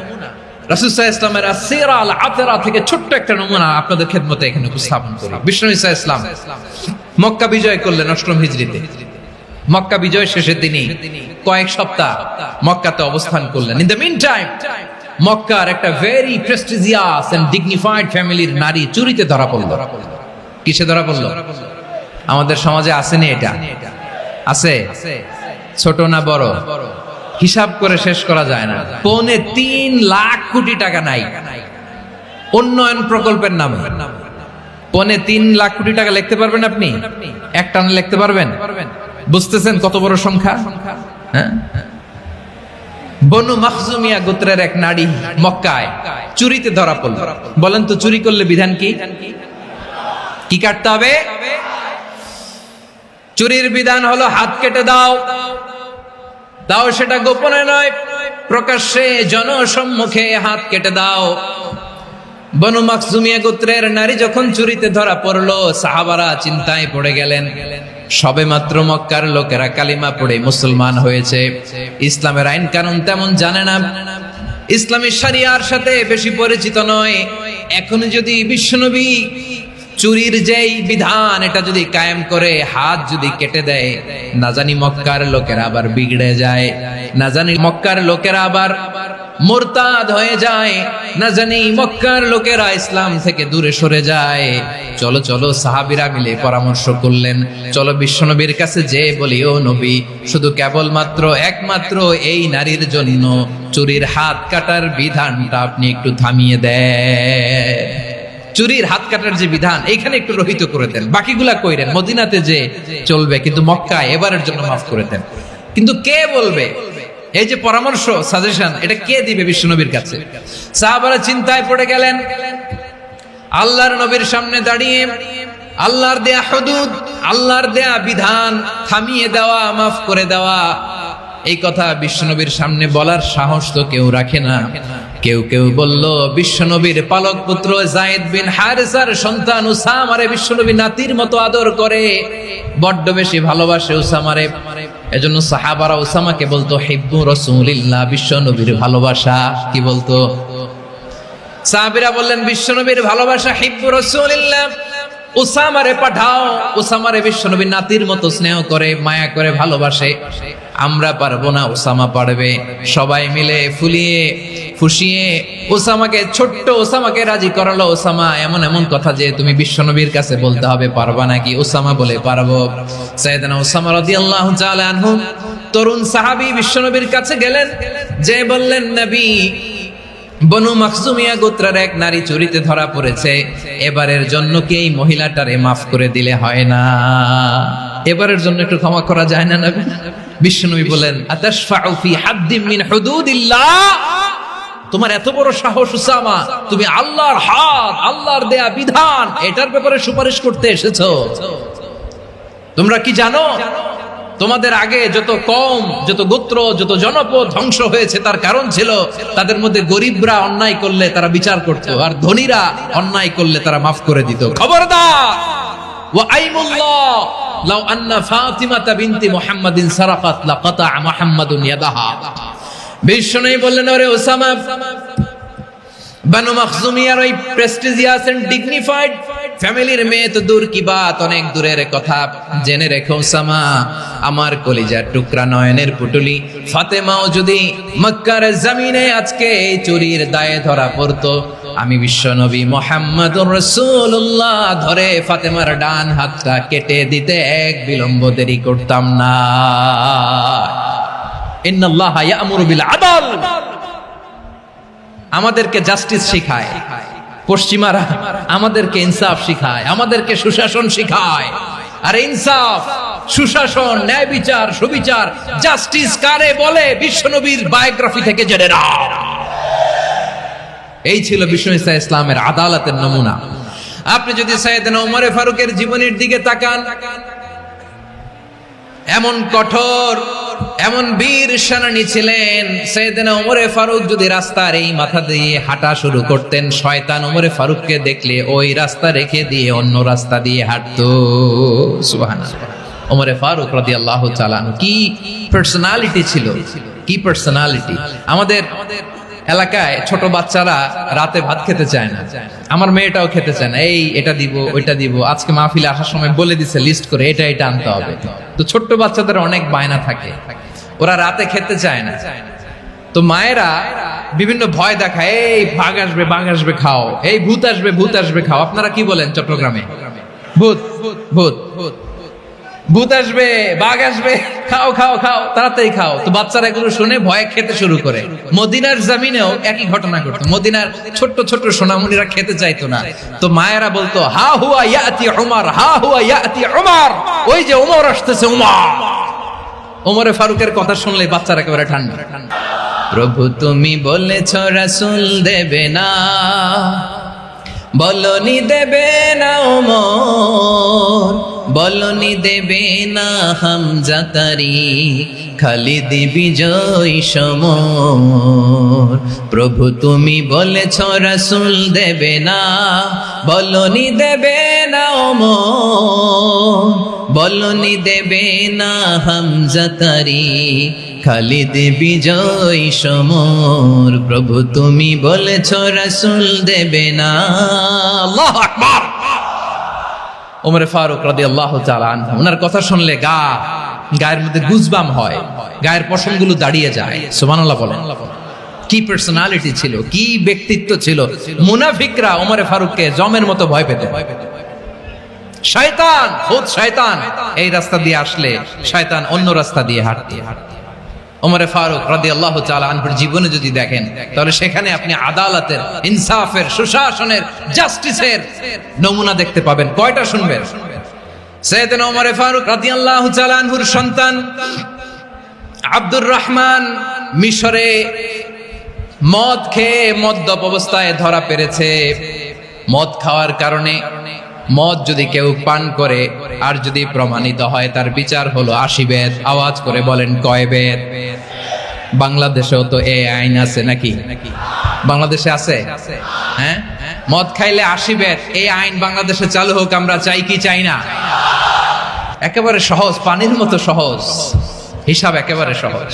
রাসূল সাল্লাল্লাহু আলাইহি ওয়াসাল্লামের আসিরা আল আতরা থেকে ছোট্ট একটা নমুনা আপনাদের খেদমতে এখানে উপস্থাপন করি। বিশ্বনবী সাল্লাল্লাহু আলাইহি ওয়াসাল্লাম মক্কা বিজয় করলেন ৮ম হিজরিতে। মক্কা বিজয় শেষে তিনি কয়েক সপ্তাহ মক্কাতে অবস্থান করলেন। ইন দ্য মিন টাইম মক্কার একটা ভেরি প্রেস্টিজিয়াস এন্ড ডিগনিফাইড ফ্যামিলির নারী চুরিতে ধরা পড়ল। কিসে ধরা পড়ল? আমাদের সমাজে আসেনি এটা? আছে? ছোট না বড়? হিসাব করে শেষ করা যায় না। ৩.৫ লাখ কোটি টাকা নাই উন্নয়ন প্রকল্পের নামে। ৩.৫ লাখ কোটি টাকা লিখতে পারবেন আপনি? একটানা লিখতে পারবেন? বুঝতেছেন কত বড় সংখ্যা? হ্যাঁ, বনু মাখজুমিয়া গোত্রের এক নারী মক্কায় চুরিতে ধরা পড়ল। বলেন তো চুরি করলে বিধান কি? কি কাটতে হবে? চুরির বিধান হলো হাত কেটে দাও। দাও সেটা গোপনে নয়, প্রকাশ্যে জনসম্মুখে হাত কেটে দাও। বনু মাখজুমিয়া গোত্রের নারী যখন চুরিতে ধরা পড়লো, সাহাবারা চিন্তায় পড়ে গেলেন। সবে মাত্র মক্কার লোকেরা কালিমা পড়ে মুসলমান হয়েছে, ইসলামের আইন কানুন তেমন জানে না, ইসলামী শরিয়ার সাথে বেশি পরিচিত নয়। এখন যদি বিশ্বনবী চুরির যেই বিধান এটা যদি কায়েম করে হাত যদি কেটে দেয়, না জানি মক্কার লোকেরা আবার বিগড়ে যায়, না জানি মক্কার লোকেরা আবার মুরতাদ হয়ে যায়, না জানি মক্কার লোকেরা ইসলাম থেকে দূরে সরে যায়। চলো চলো সাহাবীরা মিলে পরামর্শ করলেন, চলো বিশ্বনবীর কাছে যে বলি, ও নবী, শুধু কেবলমাত্র একমাত্র এই নারীর জন্য চুরির হাত কাটার বিধানটা আপনি একটু থামিয়ে দেন। চুরির হাত কাটার যে বিধান এইখানে একটু রহিত করে দেন, বাকিগুলা কইরেন মদিনাতে যে চলবে, কিন্তু মক্কায় এবারের জন্য মাফ করে দেন। কিন্তু কে বলবে? এই যে পরামর্শ, সাজেশন, এটা কে দিবে বিশ্বনবীর কাছে? সাহাবারা চিন্তায় পড়ে গেলেন। আল্লাহর নবীর সামনে দাঁড়িয়ে আল্লাহর দেয়া হুদুদ, আল্লাহর দেয়া বিধান থামিয়ে দেওয়া, মাফ করে দেওয়া, এই কথা বিশ্বনবীর সামনে বলার সাহস তো কেউ রাখে না। কেউ কেউ বলল, বিশ্বনবীর পালক পুত্র যায়েদ বিন হারেসার সন্তান উসামারে বিশ্বনবী নাতির মতো আদর করে, বড্ড বেশি ভালোবাসে উসামারে। এজন্য সাহাবারা উসামাকে বলতো হিব্বু রাসূলিল্লাহ, বিশ্বনবীর ভালোবাসা। কি বলতো? সাহাবীরা বললেন বিশ্বনবীর ভালোবাসা হিব্বু রাসূলিল্লাহ, উসামারে পাঠাও। উসামারে বিশ্বনবী নাতির মতো স্নেহ করে, মায়া করে, ভালোবাসে। আমরা পারবো না, উসামা পারবে। সবাই মিলে ফুলিয়ে ফুসিয়ে ওসামাকে, ছোট্ট ওসামাকে রাজি করালো। ওসামা এমন এমন কথা যে তুমি বিশ্বনবীর কাছে বলতে হবে, পারবা নাকি? ওসামা বলে পারবো। সাইয়েদনা ওসামা রাদিয়াল্লাহু তাআলা আনহু তরুণ সাহাবী বিশ্বনবীর কাছে গেলেন, যে বললেন, নবী, বনু মাখজুমিয়া গোত্রের এক নারী চুরিতে ধরা পড়েছে, এবারের জন্য কি এই মহিলাটারে মাফ করে দিলে হয় না? এবারের জন্য একটু ক্ষমা করা যায় না নবী? বিশ্বনবী বলেন, আতাশফাউ ফি হাদ্দিন মিন হুদুদিল্লাহ, তোমার এত বড় সাহস উসামা, তুমি আল্লাহর হাত, আল্লাহর দেয়া বিধান, এটার ব্যাপারে সুপারিশ করতে এসেছো? তোমরা কি জানো তোমাদের আগে যত কম, যত গোত্র, যত জনপদ ধ্বংস হয়েছে, তার কারণ ছিল তাদের মধ্যে গরিবরা অন্যায় করলে তারা বিচার করত, আর ধনীরা অন্যায় করলে তারা মাফ করে দিত। খবরদার! ওয়া আইমুল্লাহ লাউ আন্না ফাতিমাতা বিনতি মুহাম্মাদিন সারাকাত লাকাতা মুহাম্মাদুন ইয়াদাহা। বিশ্বনবী বললেন, ওরে ওসামা, বনু মাখজুমিয়ার ওই প্রেস্টিজিয়াস এন্ড ডিগনিফাইড ফ্যামিলির মেয়ে তো দূর কি বাত, অনেক দূরের কথা। জেনে রেখো উসামা, আমার কলিজার টুকরা নয়নের পুটুলি ফাতেমাও যদি মক্কার জমিনে আজকে এই চুরির দায়ে ধরা পড়তো, আমি বিশ্বনবী মুহাম্মদুর রাসূলুল্লাহ ধরে ফাতেমার ডান হাতটা কেটে দিতে এক বিলম্ব দেরি করতাম না। ইন্নাল্লাহা ইয়া'মুরু বিল আদল, আমাদেরকে জাস্টিস শিখায়। পশ্চিমারা আমাদেরকে ইনসাফ শিখায়, আমাদেরকে সুশাসন শিখায়। আর ইনসাফ, সুশাসন, ন্যায় বিচার, সুবিচার, জাস্টিস কারে বলে বিশ্বনবীর বায়োগ্রাফি থেকে জেনে নাও। এই ছিল বিষ্ণু ঈসা ইসলামের আদালতের নমুনা। আপনি যদি সাইয়েদনা ওমর ফারুকের জীবনের দিকে তাকান, এমন কঠোর, এমন বীর সেনানী ছিলেন। সাইয়েদনা ওমর ফারুক যদি রাস্তার এই মাথা দিয়ে হাঁটা শুরু করতেন, শয়তান ওমর ফারুককে দেখলে ওই রাস্তা রেখে দিয়ে অন্য রাস্তা দিয়ে হাঁটতো। সুবহানাল্লাহ। ওমর ফারুক রাদিয়াল্লাহু তাআলা কি পার্সোনালিটি ছিল, কি পার্সোনালিটি। আমাদের এলাকায় ছোট বাচ্চারা রাতে ভাত খেতে চায় না, আমার মেয়েটাও খেতে চায় না। এই এটা দিব, ওইটা দিব, আজকে মাহফিলে আসার সময় বলে দিছে লিস্ট করে এটা এটা আনতে হবে। তো ছোট্ট বাচ্চাদের অনেক বায়না থাকে, ওরা রাতে খেতে চায় না। তো মায়েরা বিভিন্ন ভয় দেখায়, এই বাঘ আসবে, বাঘ আসবে খাও, এই ভূত আসবে, ভূত আসবে খাও। আপনারা কি বলেন চট্টগ্রামে? ভূত ভূত ভূত আসবে, বাঘ আসবে, খাও খাও খাও, তাড়াতাড়ি খাও। তো বাচ্চারা এগুলো শুনে ভয়ে খেতে শুরু করে। মদিনার জমিনেও একই ঘটনা ঘটতো। মদিনার ছোট্ট ছোট্ট সোনামণিরা খেতে চাইতো না। তো মায়েরা বলতো, হা হুয়া ইয়াতি উমর, হা হুয়া ইয়াতি উমর, ওই যে উমর আসতেছে, উমর। ওমরে ফারুকের কথা শুনলে বাচ্চারা একেবারে ঠান্ডা। প্রভু তুমি বলেছ রাসূল দেবে না, বলনি দেবে না ওমর, বলনি দেবে না হামজা তারিক, খালিদ বিজয় সমর। প্রভু তুমি বলেছ রাসূল দেবে না, বলনি দেবে না ওমর, বলনি দেবে না হামজা তারিক, খালিদ বিজয় সমর। প্রভু তুমি বলেছ রাসূল দেবে না। আল্লাহু আকবার। ওমর ফারুক রাদিয়াল্লাহু তাআলা আনহু, ওনার কথা শুনলে গায়ের মধ্যে গুজবাম হয়, গায়ের পশমগুলো দাঁড়িয়ে যায়। সুবহানাল্লাহ বলেন। কি পার্সোনালিটি ছিল, কি ব্যক্তিত্ব ছিল। মুনাফিকরা ওমর ফারুককে জমের মতো ভয় পেত। শয়তান, খুদ শয়তান এই রাস্তা দিয়ে আসলে শয়তান অন্য রাস্তা দিয়ে হাঁটতে। ওমর ফারুক রাদিয়াল্লাহু তাআলা আনহুর জীবনে যদি দেখেন, তাহলে সেখানে আপনি আদালতের, ইনসাফের, সুশাসনের, জাস্টিসের নমুনা দেখতে পাবেন। কয়টা শুনবেন? সাইয়েদনা ওমর ফারুক রাদিয়াল্লাহু তাআলা আনহুর সন্তান আব্দুর রহমান মিশরে মদ খেয়ে মদ্যপ অবস্থায় ধরা পড়েছে। মদ খাওয়ার কারণে, মদ যদি কেউ পান করে আর যদি প্রমাণিত হয়, তার বিচার হলো 80 বেত। আওয়াজ করে বলেন কয় বেত? বাংলাদেশেও তো এই আইন আছে নাকি? বাংলাদেশে আছে? হ্যাঁ, মদ খাইলে 80 বেত, এই আইন বাংলাদেশে চালু হোক, আমরা চাই কি চাই না? একেবারে সহজ, পানির মতো সহজ হিসাব, একেবারে সহজ।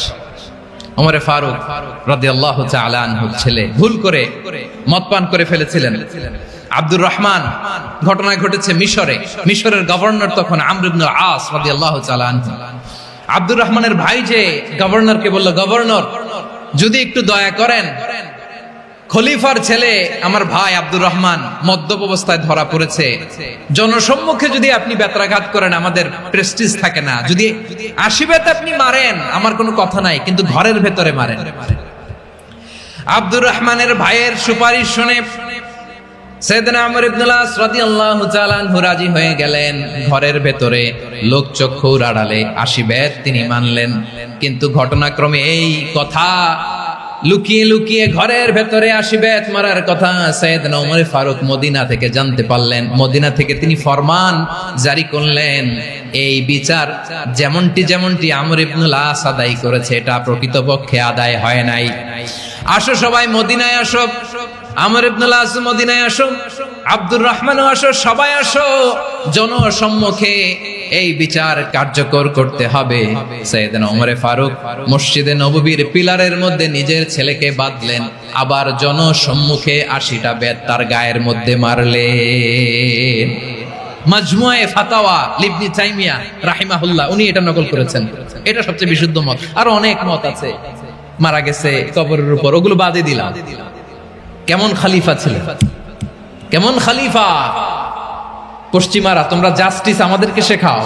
ওমর ফারুক রাদিয়াল্লাহু তাআলা আনহুর ছেলে ভুল করে মদ পান করে ফেলেছিলেন। আব্দুর রহমান, ঘটনা ঘটেছে মিশরে। মিশরের গভর্নর তখন আমর ইবনে আস রাদিয়াল্লাহু তাআলা আনহু। আব্দুর রহমানের ভাই যে গভর্নরকে বলল, গভর্নর যদি একটু দয়া করেন, খলিফার ছেলে আমার ভাই আব্দুর রহমান মদ্যপ অবস্থায় ধরা পড়েছে, জনসম্মুখে যদি আপনি বেত্রাঘাত করেন আমাদের প্রেস্টিজ থাকে না, যদি 80 বেত আপনি মারেন আমার কোনো কথা নাই, কিন্তু ঘরের ভেতরে মারেন। আব্দুর রহমানের ভাইয়ের সুপারিশ শুনে সাইয়েদনা আমর ইবনে আস রাদিয়াল্লাহু তাআলা আনহু রাজি হয়ে গেলেন। ঘরের ভেতরে লোকচক্ষুর আড়ালে 80 বেত তিনি মানলেন। কিন্তু ঘটনাক্রমে এই কথা লুকিয়ে লুকিয়ে ঘরের ভেতরে 80 বেত মারার কথা সাইয়েদনা ওমর ফারুক মদিনা থেকে জানতে পারলেন। মদিনা থেকে তিনি ফরমান জারি করলেন, এই বিচার যেমনটি আমর ইবনে আস আদায় করেছে, এটা প্রকৃতপক্ষে আদায় হয় নাই। আসো সবাই মদিনায় আসো, আমর ইবনে আস মদিনায় আসো, আব্দুর রহমানও আসো, সবাই আসো, জনসম্মুখে এই বিচার কার্যকর করতে হবে। সাইয়েদনা ওমর ফারুক মসজিদে নববীর পিলারের মধ্যে নিজের ছেলেকে বাঁধলেন, আবার জনসম্মুখে 80টা বেত তার গায়ের মধ্যে মারলেন। মাজমুয়ে ফাতাওয়া ইবনে তাইমিয়া রাহিমাহুল্লাহ উনি এটা নকল করেছেন। এটা সবচেয়ে বিশুদ্ধ মত, আর অনেক মত আছে। মারা গেছে কবরের উপর, ওগুলো বাদে দিলাম। কেমন খলিফা ছিলেন, কেমন খলিফা! পশ্চিমারা তোমরা জাস্টিস আমাদেরকে শেখাও,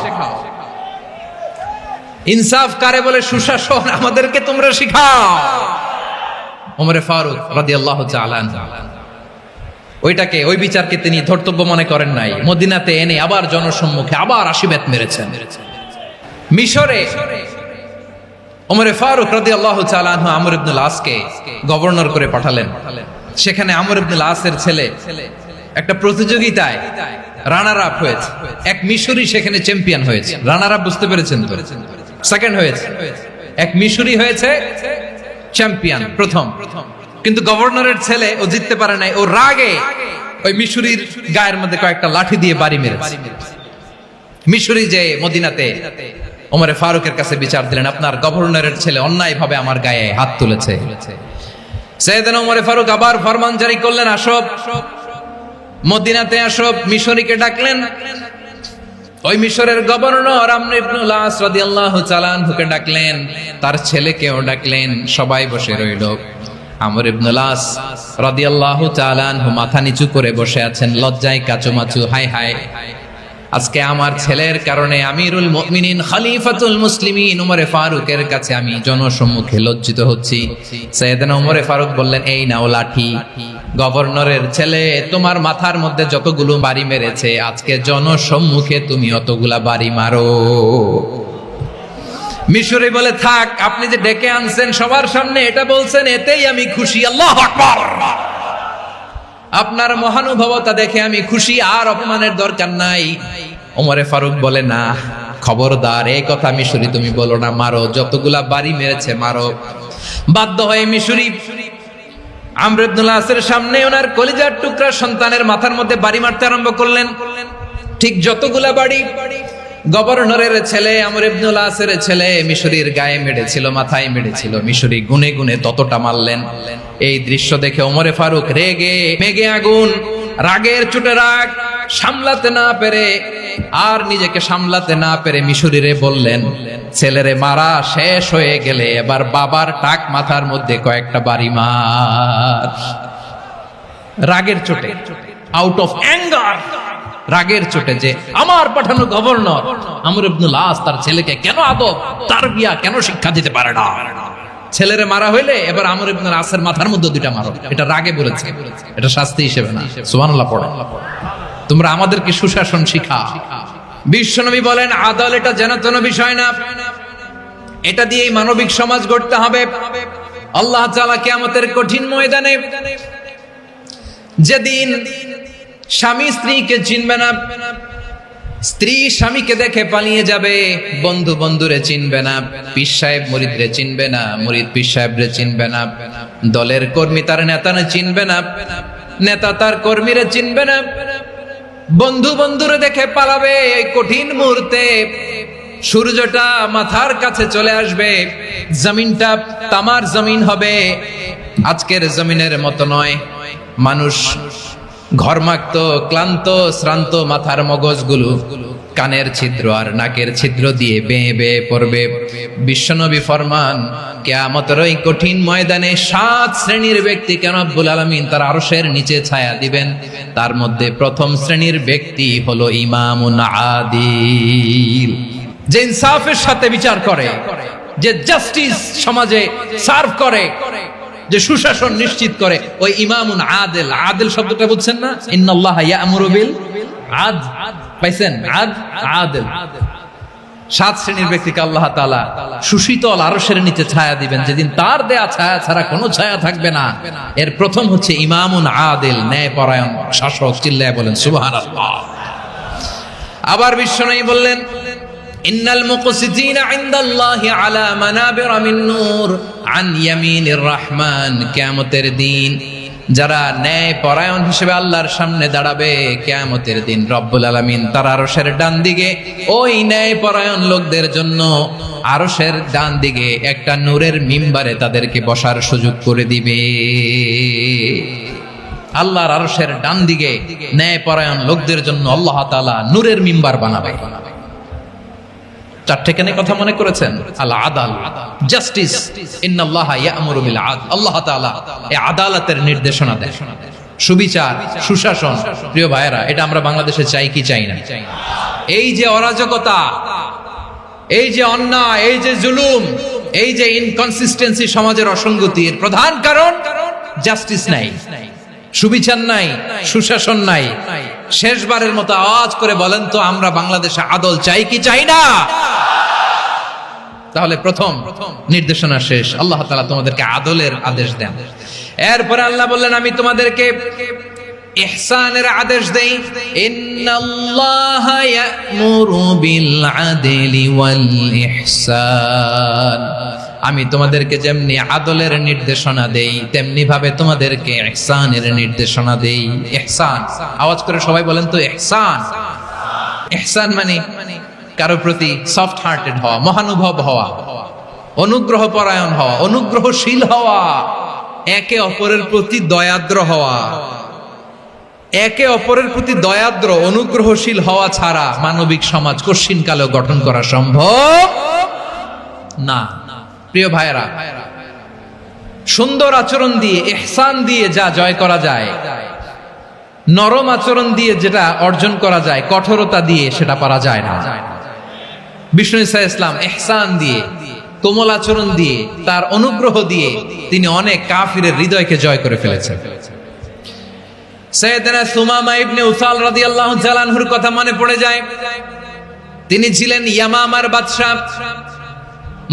ইনসাফ কারে বলে সুশাসন আমাদেরকে তোমরা শিখাও। ওমর ফারুক রাদিয়াল্লাহু তাআলা ওইটাকে, ওই বিচারকে তিনি ধর্তব্য মনে করেন নাই। মদিনাতে এনে আবার জনসম্মুখে আবার 80 বেত মেরেছেন। মিশরে ওমর ফারুক রাদিয়াল্লাহু তাআলা আনহু আমর ইবনুল আসকে গভর্নর করে পাঠালেন। সেখানে আমর ইবনুল আসের ছেলে একটা প্রতিযোগিতায় রানার আপ হয়েছে। এক মিশরি সেখানে চ্যাম্পিয়ন হয়েছে। রানার আপ বুঝতে পেরেছেন তো? সেকেন্ড হয়েছে। এক মিশরি হয়েছে চ্যাম্পিয়ন, প্রথম। কিন্তু গভর্নরের ছেলে ও জিততে পারে নাই। ও রাগে ওই মিশরির গায়ের মধ্যে কয়েকটা লাঠি দিয়ে বাড়ি মেরেছে। মিশরি যে মদিনাতে ওমর ফারুকের কাছে বিচার দিলেন, আপনার গভর্নরের ছেলে অন্যায় ভাবে আমার গায়ে হাত তুলেছে। সাইয়েদনা ওমর ফারুক আবার ফরমান জারি করলেন, আসো মদিনাতে আসো। মিশরীকে ডাকলেন। ওই মিশরের গভর্নর আমর ইবনুল আস রাদিয়াল্লাহু তাআলা আনহুকে ডাকলেন, তার ছেলেকেও ডাকলেন। সবাই বসে রইল। আমর ইবনুল আস রাদিয়াল্লাহু তাআলা আনহু মাথা নিচু করে বসে আছেন, লজ্জায় কাচুমাচু। হায় হায়, আজকে আমার ছেলের কারণে আমিরুল মুমিনিন খলিফাতুল মুসলিমিন ওমর ফারুকের কাছে আমি জনসম্মুখে লজ্জিত হচ্ছি। সাইয়েদনা ওমর ফারুক বললেন, এই নাও লাঠি। গভর্নরের ছেলে তোমার মাথার মধ্যে যতগুলো বাড়ি মেরেছে, আজকে জনসম্মুখে তুমি অতগুলা বাড়ি মারো। মিশরি বলে, থাক, আপনি যে ডেকে আনছেন সবার সামনে এটা বলছেন, এতেই আমি খুশি। আল্লাহু আকবার। আপনার মহানুভবতা দেখে আমি খুশি, আর অপমানের দরকার নাই। ওমরে ফারুক বলে, না, খবরদার, এই কথা মিশরি তুমি বলো না, মারো, যতগুলা বাড়ি মেরেছে মারো। বাধ্য হয়ে মিশরি আমর ইবনুল আসের সামনে ওনার কলিজার টুকরা সন্তানের মাথার মধ্যে বাড়ি মারতে আরম্ভ করলেন। ঠিক যতগুলা বাড়ি গভর্নরের ছেলে আমর ইবনুল আসের ছেলে মিশরীর গায়ে মেরেছিল, মাথায় মেরেছিল, মিশরী গুনে গুনে ততটা মারলেন। এই দৃশ্য দেখে ওমরে ফারুক রেগে মেগে আগুন, রাগের চোটে রাগ সামলাতে না পেরে, আর নিজেকে সামলাতে না পেরে মিশরীরে বললেন, ছেলেরে মারা শেষ হয়ে গেলে এবার বাবার টাক মাথার মধ্যে কয়েকটা বাড়ি মার। রাগের চোটে, আউট অফ অ্যাঙ্গার, রাগের চোটে, যে আমার পাঠানো গভর্নর আমর ইবনুল আস তার ছেলেকে কেন আদব তারবিয়া কেন শিক্ষা দিতে পারে না। ছেলেরে মারা হইলে এবার আমর ইবনুল আসের মাথার মধ্যে দুইটা মারো। এটা রাগে বলেছে, এটা শাস্তি হিসেবে না। সুবহানাল্লাহ পড়ে। তোমরা আমাদেরকে সুশাসন শিখা। বিশ্বনবী বলেন, আদল এটা যেন তেন বিষয় না, এটা দিয়েই মানবিক সমাজ গড়তে হবে। আল্লাহ তাআলা কিয়ামতের কঠিন ময়দানে, যেদিন স্বামী স্ত্রীকে চিনবে না, স্ত্রী স্বামীকে দেখে পালিয়ে যাবে, বন্ধু বন্ধুরে চিনবে না, পীর সাহেব মুরিদরে চিনবে না, মুরিদ পীর সাহেবরে চিনবে না, দলের কর্মী তার নেতারে চিনবে না, নেতা তার কর্মীরে চিনবে না, বন্ধু বন্ধুরে দেখে পালাবে। এই কঠিন মুহূর্তে সূর্যটা মাথার কাছে চলে আসবে, জমিনটা তামার জমিন হবে, আজকের জমিনের মতো নয়। মানুষ ঘর্মাক্ত, ক্লান্ত, শ্রান্ত মাথার মগজগুলো কানের ছিদ্র আর নাকের ছিদ্র দিয়ে বেয়ে বেয়ে পড়বে। বিশ্বনবী ফরমান, কিয়ামতের ওই কঠিন ময়দানে 7 শ্রেণীর ব্যক্তিকে রব্বুল আলামিন তার আরশের নিচে ছায়া দিবেন। তার মধ্যে প্রথম শ্রেণীর ব্যক্তি হলো ইমামুন আদিল, যে ইনসাফের সাথে বিচার করে, যে জাস্টিস সমাজে সার্ভ করে, যে সুশাসন নিশ্চিত করে, ওই ইমামুন আদিল। আদিল শব্দটা বুঝছেন না? ইন্নাল্লাহা ইয়া'মুরু বিল আদল, পাইছেন? আদিল। 7 শ্রেণীর ব্যক্তিকে আল্লাহ তাআলা সুশীতল আরশের নিচে ছায়া দিবেন, যেদিন তার দেয়া ছায়া ছাড়া কোনো ছায়া থাকবে না। এর প্রথম হচ্ছে ইমামুন আদিল, ন্যায়পরায়ণ শাসক। চিল্লায় বলেন সুবহানাল্লাহ। আবার বিশ্বনবী বললেন, ইন্নাল মুকসিতিনা ইনদাল্লাহি আলা মানাবিরা মিন নূর আন ইয়ামিনির রহমান। কিয়ামতের দিন যারা ন্যায় পরায়ণ হিসেবে আল্লাহর সামনে দাঁড়াবে কিয়ামতের দিন, রব্বুল আলামিন তার আরশের ডান দিকে ওই ন্যায় পরায়ণ লোকদের জন্য আরশের ডান দিকে একটা নূরের মিম্বারে তাদেরকে বসার সুযোগ করে দিবে। আল্লাহর আরশের ডান দিকে ন্যায় পরায়ণ লোকদের জন্য আল্লাহ তাআলা নূরের মিম্বার বানাবে। চারটে কেন কথা মনে করেছেন? আল আদাল, জাস্টিস, ইন্নাল্লাহা ইয়া'মুরু বিল আদল। আল্লাহ তাআলা এই আদালতের নির্দেশনা দেন, সুবিচার, সুশাসন। প্রিয় ভাইয়েরা, এটা আমরা বাংলাদেশে চাই কি চাই না? এই যে অরাজকতা, এই যে অন্যায়, এই যে জুলুম, এই যে ইনকনসিস্টেন্সি, সমাজের অসঙ্গতির প্রধান কারণ জাস্টিস নাই, সুবিচার নাই, সুশাসন নাই। শেষবারের মতো আওয়াজ করে বলেন তো, আমরা বাংলাদেশে আদল চাই কি চাই না? তাহলে প্রথম নির্দেশনা শেষ, আল্লাহ তাআলা তোমাদেরকে আদলের আদেশ দেন। এরপরে আল্লাহ বললেন, আমি তোমাদেরকে ইহসানের আদেশ দেই। ইন্নাল্লাহা ইয়া'মুরু বিল আদলি ওয়াল ইহসান। আমি তোমাদেরকে যেমনি আদলের নির্দেশনা দেই, তেমনি ভাবে তোমাদেরকে ইহসানের নির্দেশনা দেই। ইহসান, আওয়াজ করে সবাই বলেন তো ইহসান। ইহসান মানে কারো প্রতি সফট হার্টেড হওয়া, মহানুভব হওয়া, অনুগ্রহ পরায়ণ হওয়া, অনুগ্রহশীল হওয়া, একে অপরের প্রতি দয়াদ্র হওয়া। একে অপরের প্রতি দয়াদ্র, অনুগ্রহশীল হওয়া ছাড়া মানবিক সমাজ কশিনকালেও গঠন করা সম্ভব না। প্রিয় ভাইয়েরা, সুন্দর আচরণ দিয়ে, ইহসান দিয়ে যা জয় করা যায়, নরম আচরণ দিয়ে যেটা অর্জন করা যায়, কঠোরতা দিয়ে সেটা পারা যায় না। বিষ্ণু ঈসা ইসলাম ইহসান দিয়ে, কোমল আচরণ দিয়ে, তার অনুগ্রহ দিয়ে তিনি অনেক কাফিরের হৃদয়কে জয় করে ফেলেছেন। সাইয়েদনা সুমামা ইবনে উসাল রাদিয়াল্লাহু তাআলা আনহুর কথা মনে পড়ে যায়। তিনি ছিলেন ইয়ামামার বাদশা।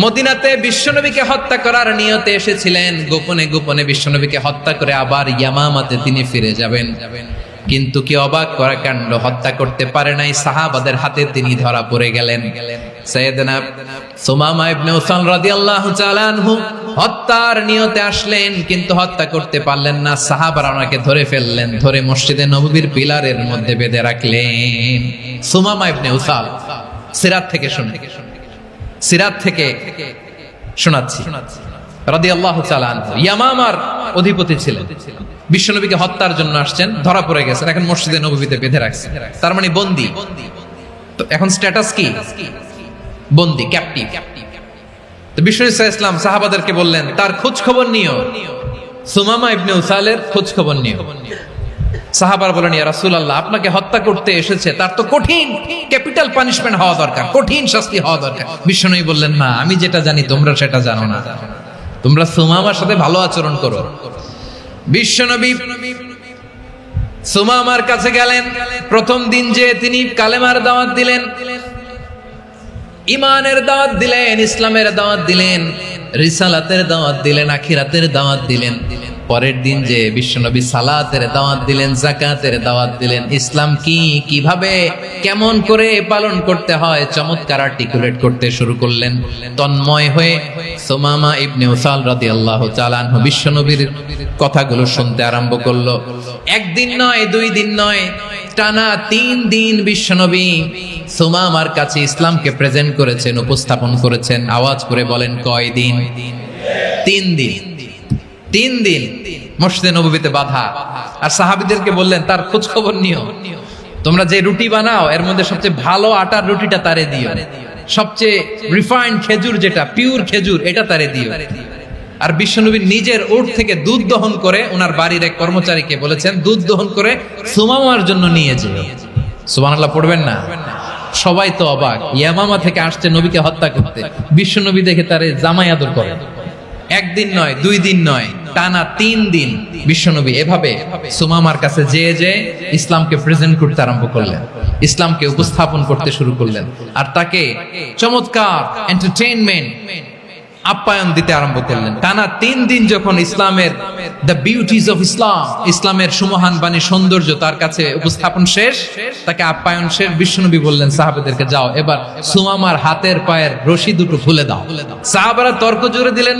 মদিনাতে বিশ্বনবীকে হত্যা করার নিয়তে এসেছিলেন। গোপনে গোপনে বিশ্বনবীকে হত্যা করে আবার ইয়ামামাতে তিনি ফিরে যাবেন। কিন্তু কি অবাক করা কাণ্ড, হত্যা করতে পারে নাই, সাহাবাদের হাতে তিনি ধরা পড়ে গেলেন। সাইয়েদনা সুমামা ইবনে উসাল রাদিয়াল্লাহু তাআলা আনহু হত্যার নিয়তে আসলেন, কিন্তু হত্যা করতে পারলেন না। সাহাবারা ওনাকে ধরে ফেললেন, ধরে মসজিদে নববীর পিলারের মধ্যে বেঁধে রাখলেন। সুমামা ইবনে উসাল, সিরাত থেকে শুনে, সিরাত থেকে শোনাচ্ছি, রাদিয়াল্লাহু তাআলা আনহু ইয়ামামার অধিপতি ছিলেন। বিশ্বনবীকে হত্যার জন্য আসছেন, ধরা পড়ে গেছেন, এখন মসজিদে নববীতে বেঁধে রাখছে, তার মানে বন্দী। তো এখন স্ট্যাটাস কি? বন্দী, ক্যাপটিভ। তো বিষ্ণু ঈসা ইসলাম সাহাবাদেরকে বললেন, তার খোঁজ খবর নিও, সুমামা ইবনে উসালের খোঁজ খবর নিও। সাহাবারা বলেন, ইয়া রাসূলুল্লাহ, আপনাকে হত্যা করতে এসেছে, তার তো কঠিন ক্যাপিটাল পানিশমেন্ট হওয়া দরকার, কঠিন শাস্তি হওয়া দরকার। বিশ্বনবী বললেন, না, আমি যেটা জানি তোমরা সেটা জানো না, তোমরা সুমামার সাথে ভালো আচরণ করো। বিশ্বনবী সুমামার কাছে গেলেন। প্রথম দিন যে তিনি কালেমার দাওয়াত দিলেন, ইমানের দাওয়াত দিলেন, ইসলামের দাওয়াত দিলেন, রিসালাতের দাওয়াত দিলেন, আখিরাতের দাওয়াত দিলেন। পরের দিন যে বিশ্বনবী সালাতের দাওয়াত দিলেন, যাকাতের দাওয়াত দিলেন, ইসলাম কি, কিভাবে, কেমন করে পালন করতে হয় চমৎকার আর্টিকুলেট করতে শুরু করলেন। তন্ময় হয়ে সুমামা ইবনে উসাল রাদিয়াল্লাহু তাআলা আনহু বিশ্বনবীর কথাগুলো শুনতে আরম্ভ করলো। একদিন নয়, দুই দিন নয়, টানা 3 দিন বিশ্বনবী সুমামার কাছে ইসলামকে প্রেজেন্ট করেছেন, উপস্থাপন করেছেন। আওয়াজ করে বলেন, কয় দিন? 3 দিন। 3 দিন মসজিদে নববীতে বাঁধা। আর সাহাবীদেরকে বললেন, তার খোঁজ খবর নিও, তোমরা যে রুটি বানাও এর মধ্যে সবচেয়ে ভালো আটার রুটিটা তারে দিও, সবচেয়ে রিফাইন্ড খেজুর, যেটা পিওর খেজুর, এটা তারে দিও। আর বিশ্বনবী নিজের উট থেকে দুধ দহন করে ওনার বাড়ির এক কর্মচারীকে বলেছেন, দুধ দহন করে সুমামার জন্য নিয়ে যেও। সুবহানাল্লাহ পড়বেন না? সবাই তো অবাক, ইয়ামামা থেকে আসছে নবীকে হত্যা করতে, বিশ্বনবী দেখে তারে জামাই আদর করে। একদিন নয়, 2 দিন নয়, টানা 3 দিন বিশ্বনবী এভাবে সুমামার কাছে যেয়ে ইসলামকে প্রেজেন্ট করতে আরম্ভ করলেন, ইসলামকে উপস্থাপন করতে শুরু করলেন। আর তাকে চমৎকার এন্টারটেইনমেন্ট, আপ্যায়ন দিতে আরম্ভ করলেন। টানা 3 দিন যখন ইসলামের দ্য বিউটিজ অফ ইসলাম, ইসলামের সুমহান বাণী, সৌন্দর্য তার কাছে উপস্থাপন শেষ, তাকে আপ্যায়ন শেষ, বিশ্বনবী বললেন সাহাবাদেরকে, যাও এবার সুমামার হাতের পায়ের রশি দুটো খুলে দাও। সাহাবারা তর্ক জুড়ে দিলেন,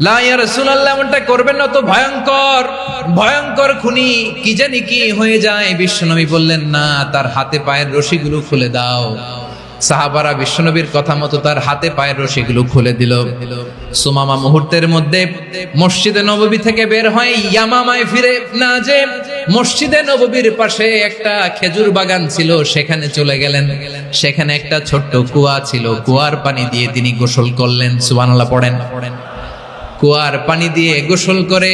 লা ইয়া রাসূলুল্লাহ, এমনটা করবেন না, তো ভয়ঙ্কর ভয়ঙ্কর খুনি, কি জানি কি হয়ে যায়। বিশ্বনবী বললেন, না, তার হাতে পায়ের রশিগুলো খুলে দাও। সাহাবারা বিশ্বনবীর কথা মতো তার হাতে পায়ের রশিগুলো খুলে দিল। সুমামা মুহূর্তের মধ্যে মসজিদে নববী থেকে বের হয়, ইয়ামামায় ফিরে না যে মসজিদে নববীর পাশে একটা খেজুর বাগান ছিল, সেখানে চলে গেলেন। সেখানে একটা ছোট্ট কুয়া ছিল, কুয়ার পানি দিয়ে তিনি গোসল করলেন। সুবহানাল্লাহ পড়েন। কুয়ার পানি দিয়ে গোসল করে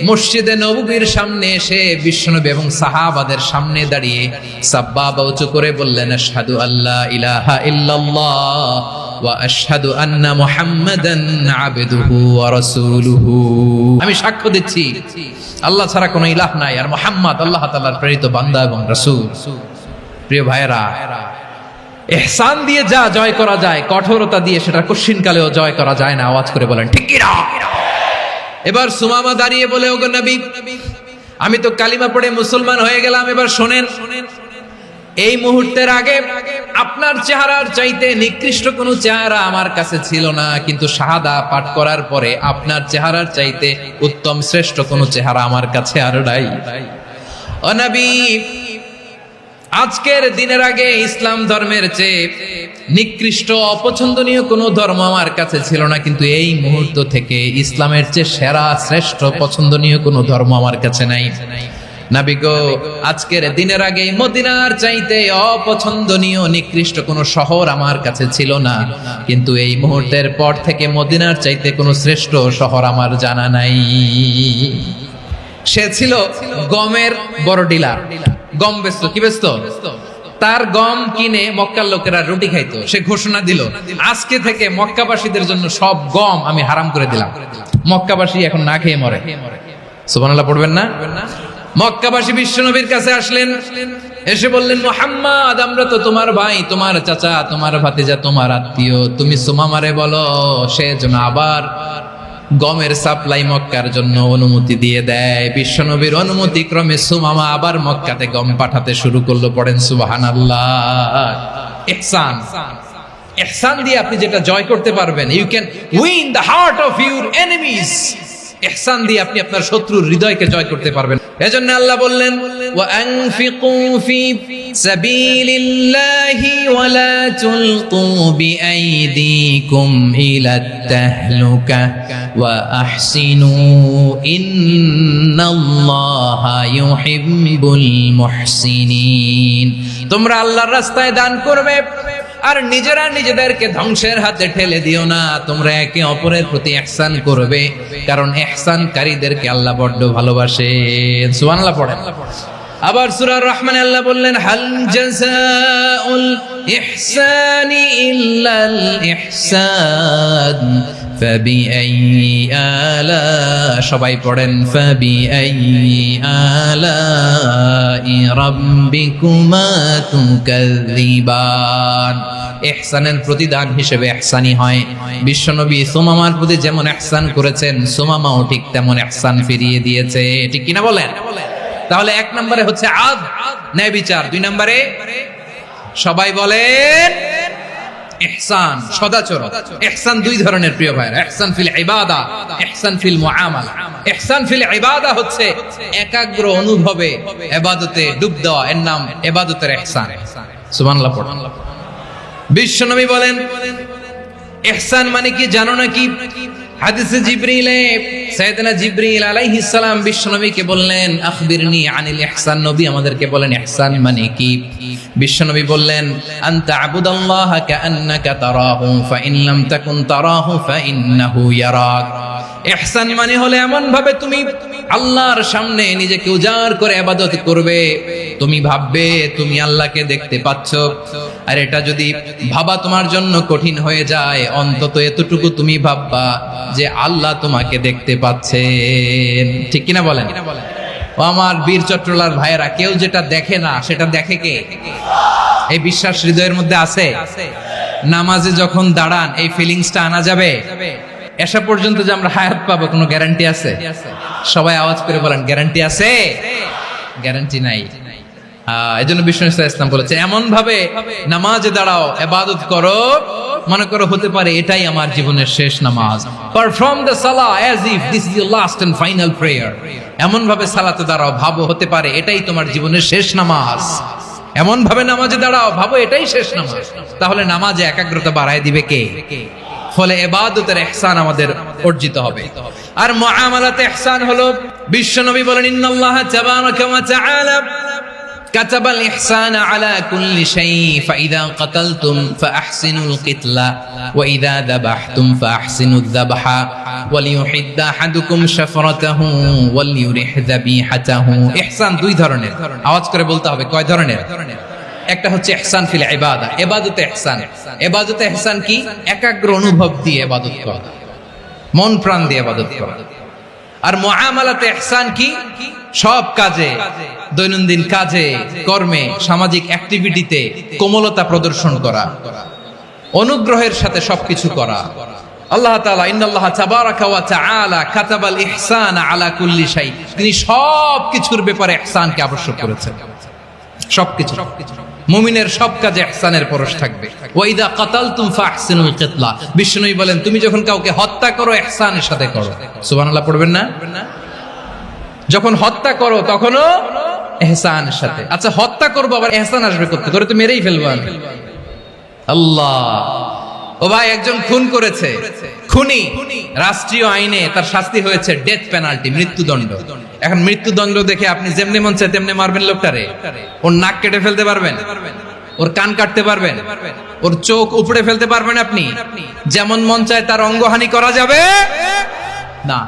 মসজিদে নববীর সামনে এসে বিশ্বনবী এবং সাহাবাদের সামনে দাঁড়িয়ে সাব্বাবা উঁচু করে বললেন, আশহাদু আল্লা ইলাহা ইল্লাল্লাহ ওয়া আশহাদু আন্না মুহাম্মাদান আবদুহু ওয়া রাসূলুহু। আমি সাক্ষ্য দিচ্ছি আল্লাহ ছাড়া কোনো ইলাহ নাই, আর মুহাম্মদ আল্লাহ তাআলার প্রেরিত বান্দা এবং রাসূল। প্রিয় ভাইরা, ইহসান দিয়ে যা জয় করা যায়, কঠোরতা দিয়ে সেটা কঠিনকালেও জয় করা যায় না। আওয়াজ করে বলেন ঠিক কি না? এবার সুমামা দাঁড়িয়ে বলে, ওগো নবী, আমি তো কালিমা পড়ে মুসলমান হয়ে গেলাম, এবার শোনেন, এই মুহূর্তের আগে আপনার চেহারার চাইতে নিকৃষ্ট কোনো চেহারা আমার কাছে ছিল না, কিন্তু শাহাদা পাঠ করার পরে আপনার চেহারার চাইতে উত্তম শ্রেষ্ঠ কোনো চেহারা আমার কাছে আর নাই। ও নবী, আজকের দিনের আগে ইসলাম ধর্মের চেয়ে নিকৃষ্ট অপছন্দনীয় কোনো ধর্ম আমার কাছে ছিল না, কিন্তু এই মুহূর্ত থেকে ইসলামের চেয়ে সেরা শ্রেষ্ঠ পছন্দনীয় কোনো ধর্ম আমার কাছে নাই। নবী গো, আজকের দিনের আগে মদিনার চাইতে অপছন্দনীয় নিকৃষ্ট কোনো শহর আমার কাছে ছিল না, কিন্তু এই মুহূর্তের পর থেকে মদিনার চাইতে কোনো শ্রেষ্ঠ শহর আমার জানা নাই। সে ছিল গমের বড় ডিলার, গম বেচত। কি বেচত? তার গম কিনে মক্কার লোকেরা রুটি খাইতো। সে ঘোষণা দিল, আজকে থেকে মক্কাবাসীদের জন্য সব গম আমি হারাম করে দিলাম, মক্কাবাসী এখন না খেয়ে মরে। সুবহানাল্লাহ পড়বেন না? মক্কাবাসী বিশ্বনবীর কাছে আসলেন, এসে বললেন, মুহাম্মদ, আমরা তো তোমার ভাই, তোমার চাচা, তোমার ভাতিজা, তোমার আত্মীয়, তুমি সুমামারে বলো সে যেন আবার গমের সাপ্লাই মক্কার জন্য অনুমতি দিয়ে দেয়। বিশ্বনবীর অনুমতি ক্রমে সুমামা আবার মক্কাতে গম পাঠাতে শুরু করলো। পড়েন সুবহানাল্লাহ। ইহসান, ইহসান দিয়ে আপনি যেটা জয় করতে পারবেন, you can win the heart of your enemies. ইহসান দিয়ে আপনি আপনার শত্রুর হৃদয়কে জয় করতে পারবেন। এজন্য আল্লাহ বললেন, ওয়া আনফিকু ফি সাবিলিল্লাহি ওয়া লা তুলকু বিআইদিকুম ইলাত তাহলুকা ওয়া আহসিনু ইন্নাল্লাহা ইউহিব্বুল মুহসিনিন। তোমরা আল্লাহর রাস্তায় দান করবে আর নিজেরা নিজেদেরকে ধ্বংসের হাতে ঠেলে দিও না। তোমরা একে অপরের প্রতি ইহসান করবে, কারণ ইহসানকারীদেরকে আল্লাহ বড় ভালোবাসেন। সুবহানাল্লাহ পড়েন। আবার সূরা রহমানে আল্লাহ বললেন, হাল জাযাউল ইহসানি ইল্লাল ইহসান ফাবিআইয়ি আলা, সবাই পড়েন, ফাবিআইয়ি আলাই রাব্বিকুমা তুকাযযিবান। ইহসানের প্রতিদান হিসেবে ইহসানি হয়। বিশ্বনবী সুমামার প্রতি যেমন ইহসান করেছেন, সুমামাও ঠিক তেমন ইহসান ফিরিয়ে দিয়েছে। ঠিক কিনা বলেন? তাহলে এক নম্বরে হচ্ছে আদ, ন্যায় বিচার। দুই নম্বরে সবাই বলেন ইহসান, সদাচরণ। ইহসান দুই ধরনের প্রিয় ভাইরা, ইহসান ফিল ইবাদা, ইহসান ফিল মুআমালা। ইহসান ফিল ইবাদা হচ্ছে একাগ্র অনুভবে ইবাদতে ডুব দেওয়া, এর নাম ইবাদতের ইহসান। সুবহানাল্লাহ পড়ুন। বিশ্বনবী বলেন, ইহসান মানে কি জানো নাকি? হাদিসে জিবরিলে সাইয়েদনা জিবরিল আলাইহিস সালাম বিশ্বনবীকে বললেন, আখবিরনি আনিল ইহসান। নবী আমাদেরকে বলেন ইহসান মানে কি? বিশ্বনবী বললেন, আনতা আবুদাল্লাহা কাআন্নাকা তারাহু ফাইন লাম তাকুন তারাহু ফাইন্নাহু ইয়ারাক। ইহসান মানে হলো এমন ভাবে তুমি আল্লাহর সামনে নিজেকে উজাড় করে ইবাদত করবে, তুমি ভাববে তুমি আল্লাহকে দেখতে পাচ্ছ। আর এটা যদি ভাবা তোমার জন্য কঠিন হয়ে যায়, অন্তত এতটুকু তুমি ভাববা যে আল্লাহ তোমাকে দেখতে পাচ্ছেন। ঠিক কিনা বলেন? ও আমার বীর চট্টলার ভাইয়েরা, কেউ যেটা দেখে না সেটা দেখে কে? এই বিশ্বাস হৃদয়ের মধ্যে আছে? নামাজে যখন দাঁড়ান এই ফিলিংসটা আনা যাবে? এসা পর্যন্ত যে আমরা হায়াত পাবো কোনো গ্যারান্টি আছে? সবাই আওয়াজ করে বলেন, গ্যারান্টি আছে? গ্যারান্টি নাই। এজন্য বিষ্ণু ইসলাম বলেছে, এমন ভাবে নামাজে দাঁড়াও, ইবাদত করো মনে করো হতে পারে এটাই আমার জীবনের শেষ নামাজ, পারফর্ম দ্য সালাহ as if this is your last and final prayer. এমন ভাবে সালাতে দাঁড়াও, ভাবো হতে পারে এটাই তোমার জীবনের শেষ নামাজ। এমন ভাবে নামাজে দাঁড়াও, ভাবো এটাই শেষ নামাজ। তাহলে নামাজে একাগ্রতা বাড়ায় দিবে কে? ফলে ইবাদতের ইহসান আমাদের অর্জিত হবে। আর মুআমালাতে ইহসান হলো, বিশ্বনবী বলেন ইন্নাল্লাহা তাবারাকা ওয়া তাআলা কাতাবাল ইহসানা আলা কুল্লি শাই, ফাইযা কাতালতুম ফাআহসিনুল কিতলা ওয়া ইযা যাবাহতুম ফাআহসিনুয যাবহা ওয়ালিয়ুহিদ্দা আহাদুকুম শাফরাতাহু ওয়ালিয়ুরিহ যাবিহাতাহু। ইহসান দুই ধরনের, আওয়াজ করে বলতে হবে কয় ধরনের? একটা হচ্ছে ইহসান ফিল ইবাদা, ইবাদতে ইহসান। ইবাদতে ইহসান কি? একাগ্র অনুভব দিয়ে ইবাদত করা, মন প্রাণ দিয়ে ইবাদত করা। আর মুআমালাতে ইহসান কি? সব কাজে, দৈনন্দিন কাজে, কর্মে, সামাজিক অ্যাক্টিভিটিতে কোমলতা প্রদর্শন করা, অনুগ্রহের সাথে সবকিছু করা। আল্লাহ তাআলা ইন্নাল্লাহা তাবারাকা ওয়া তাআলা কাতাবাল ইহসানা আলা কুল্লি শাই, তিনি সবকিছুর ব্যাপারে ইহসানকে আবশ্যক করেছেন। সবকিছু, মুমিনের সব কাজে ইহসানের পরশ থাকবে। ওয়া ইযা কাতালতুম ফাহসিনুল কিতলা, বিষ্ণুই বলেন তুমি যখন কাউকে হত্যা করো ইহসানের সাথে করো। সুবহানাল্লাহ পড়বেন না? যখন হত্যা করো তখনও ইহসানের সাথে। আচ্ছা হত্যা করবো আবার ইহসান আসবে করতে, তোরে তো মেরেই ফেলবো আমি। আল্লাহ, ও ভাই একজন খুন করেছে, খুনি, রাষ্ট্রীয় আইনে তার শাস্তি হয়েছে ডেথ পেনাল্টি, মৃত্যুদণ্ড। এখন মৃত্যুদণ্ড দেখে আপনি যেমনি মন চায় তেমনি মারবেন লোকটারে? ওর নাক কেটে ফেলতে পারবেন? ওর কান কাটতে পারবেন? ওর চোখ উপড়ে ফেলতে পারবেন আপনি? যেমন মন চায় তার অঙ্গহানি করা যাবে না।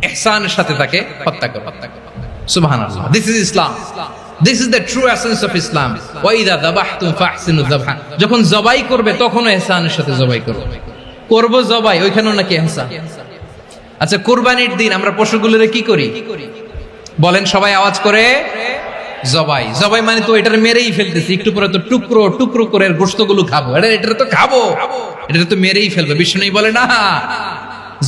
ইহসানের সাথে তাকে হত্যা করো। সুবহানাল্লাহ, this is Islam, this is the true essence of Islam. ওয়া ইযা যাবাহতুম ফাহসিনুয যাবহা, যখন জবাই করবে তখনও ইহসানের সাথে জবাই করো। করব জবাই, ওইখানেও নাকি ইহসান। আচ্ছা কুরবানির দিন আমরা পশুগুলোরে কি করি বলেন সবাই আওয়াজ করে? জবাই। জবাই মানে তো এটার মেরেই ফেলতেছি, একটু পরে তো টুকরো টুকরো করে গোশতগুলো খাবো, এটা তো খাবো, এটা তো মেরেই ফেলবে। বিষ্ণু বলে না,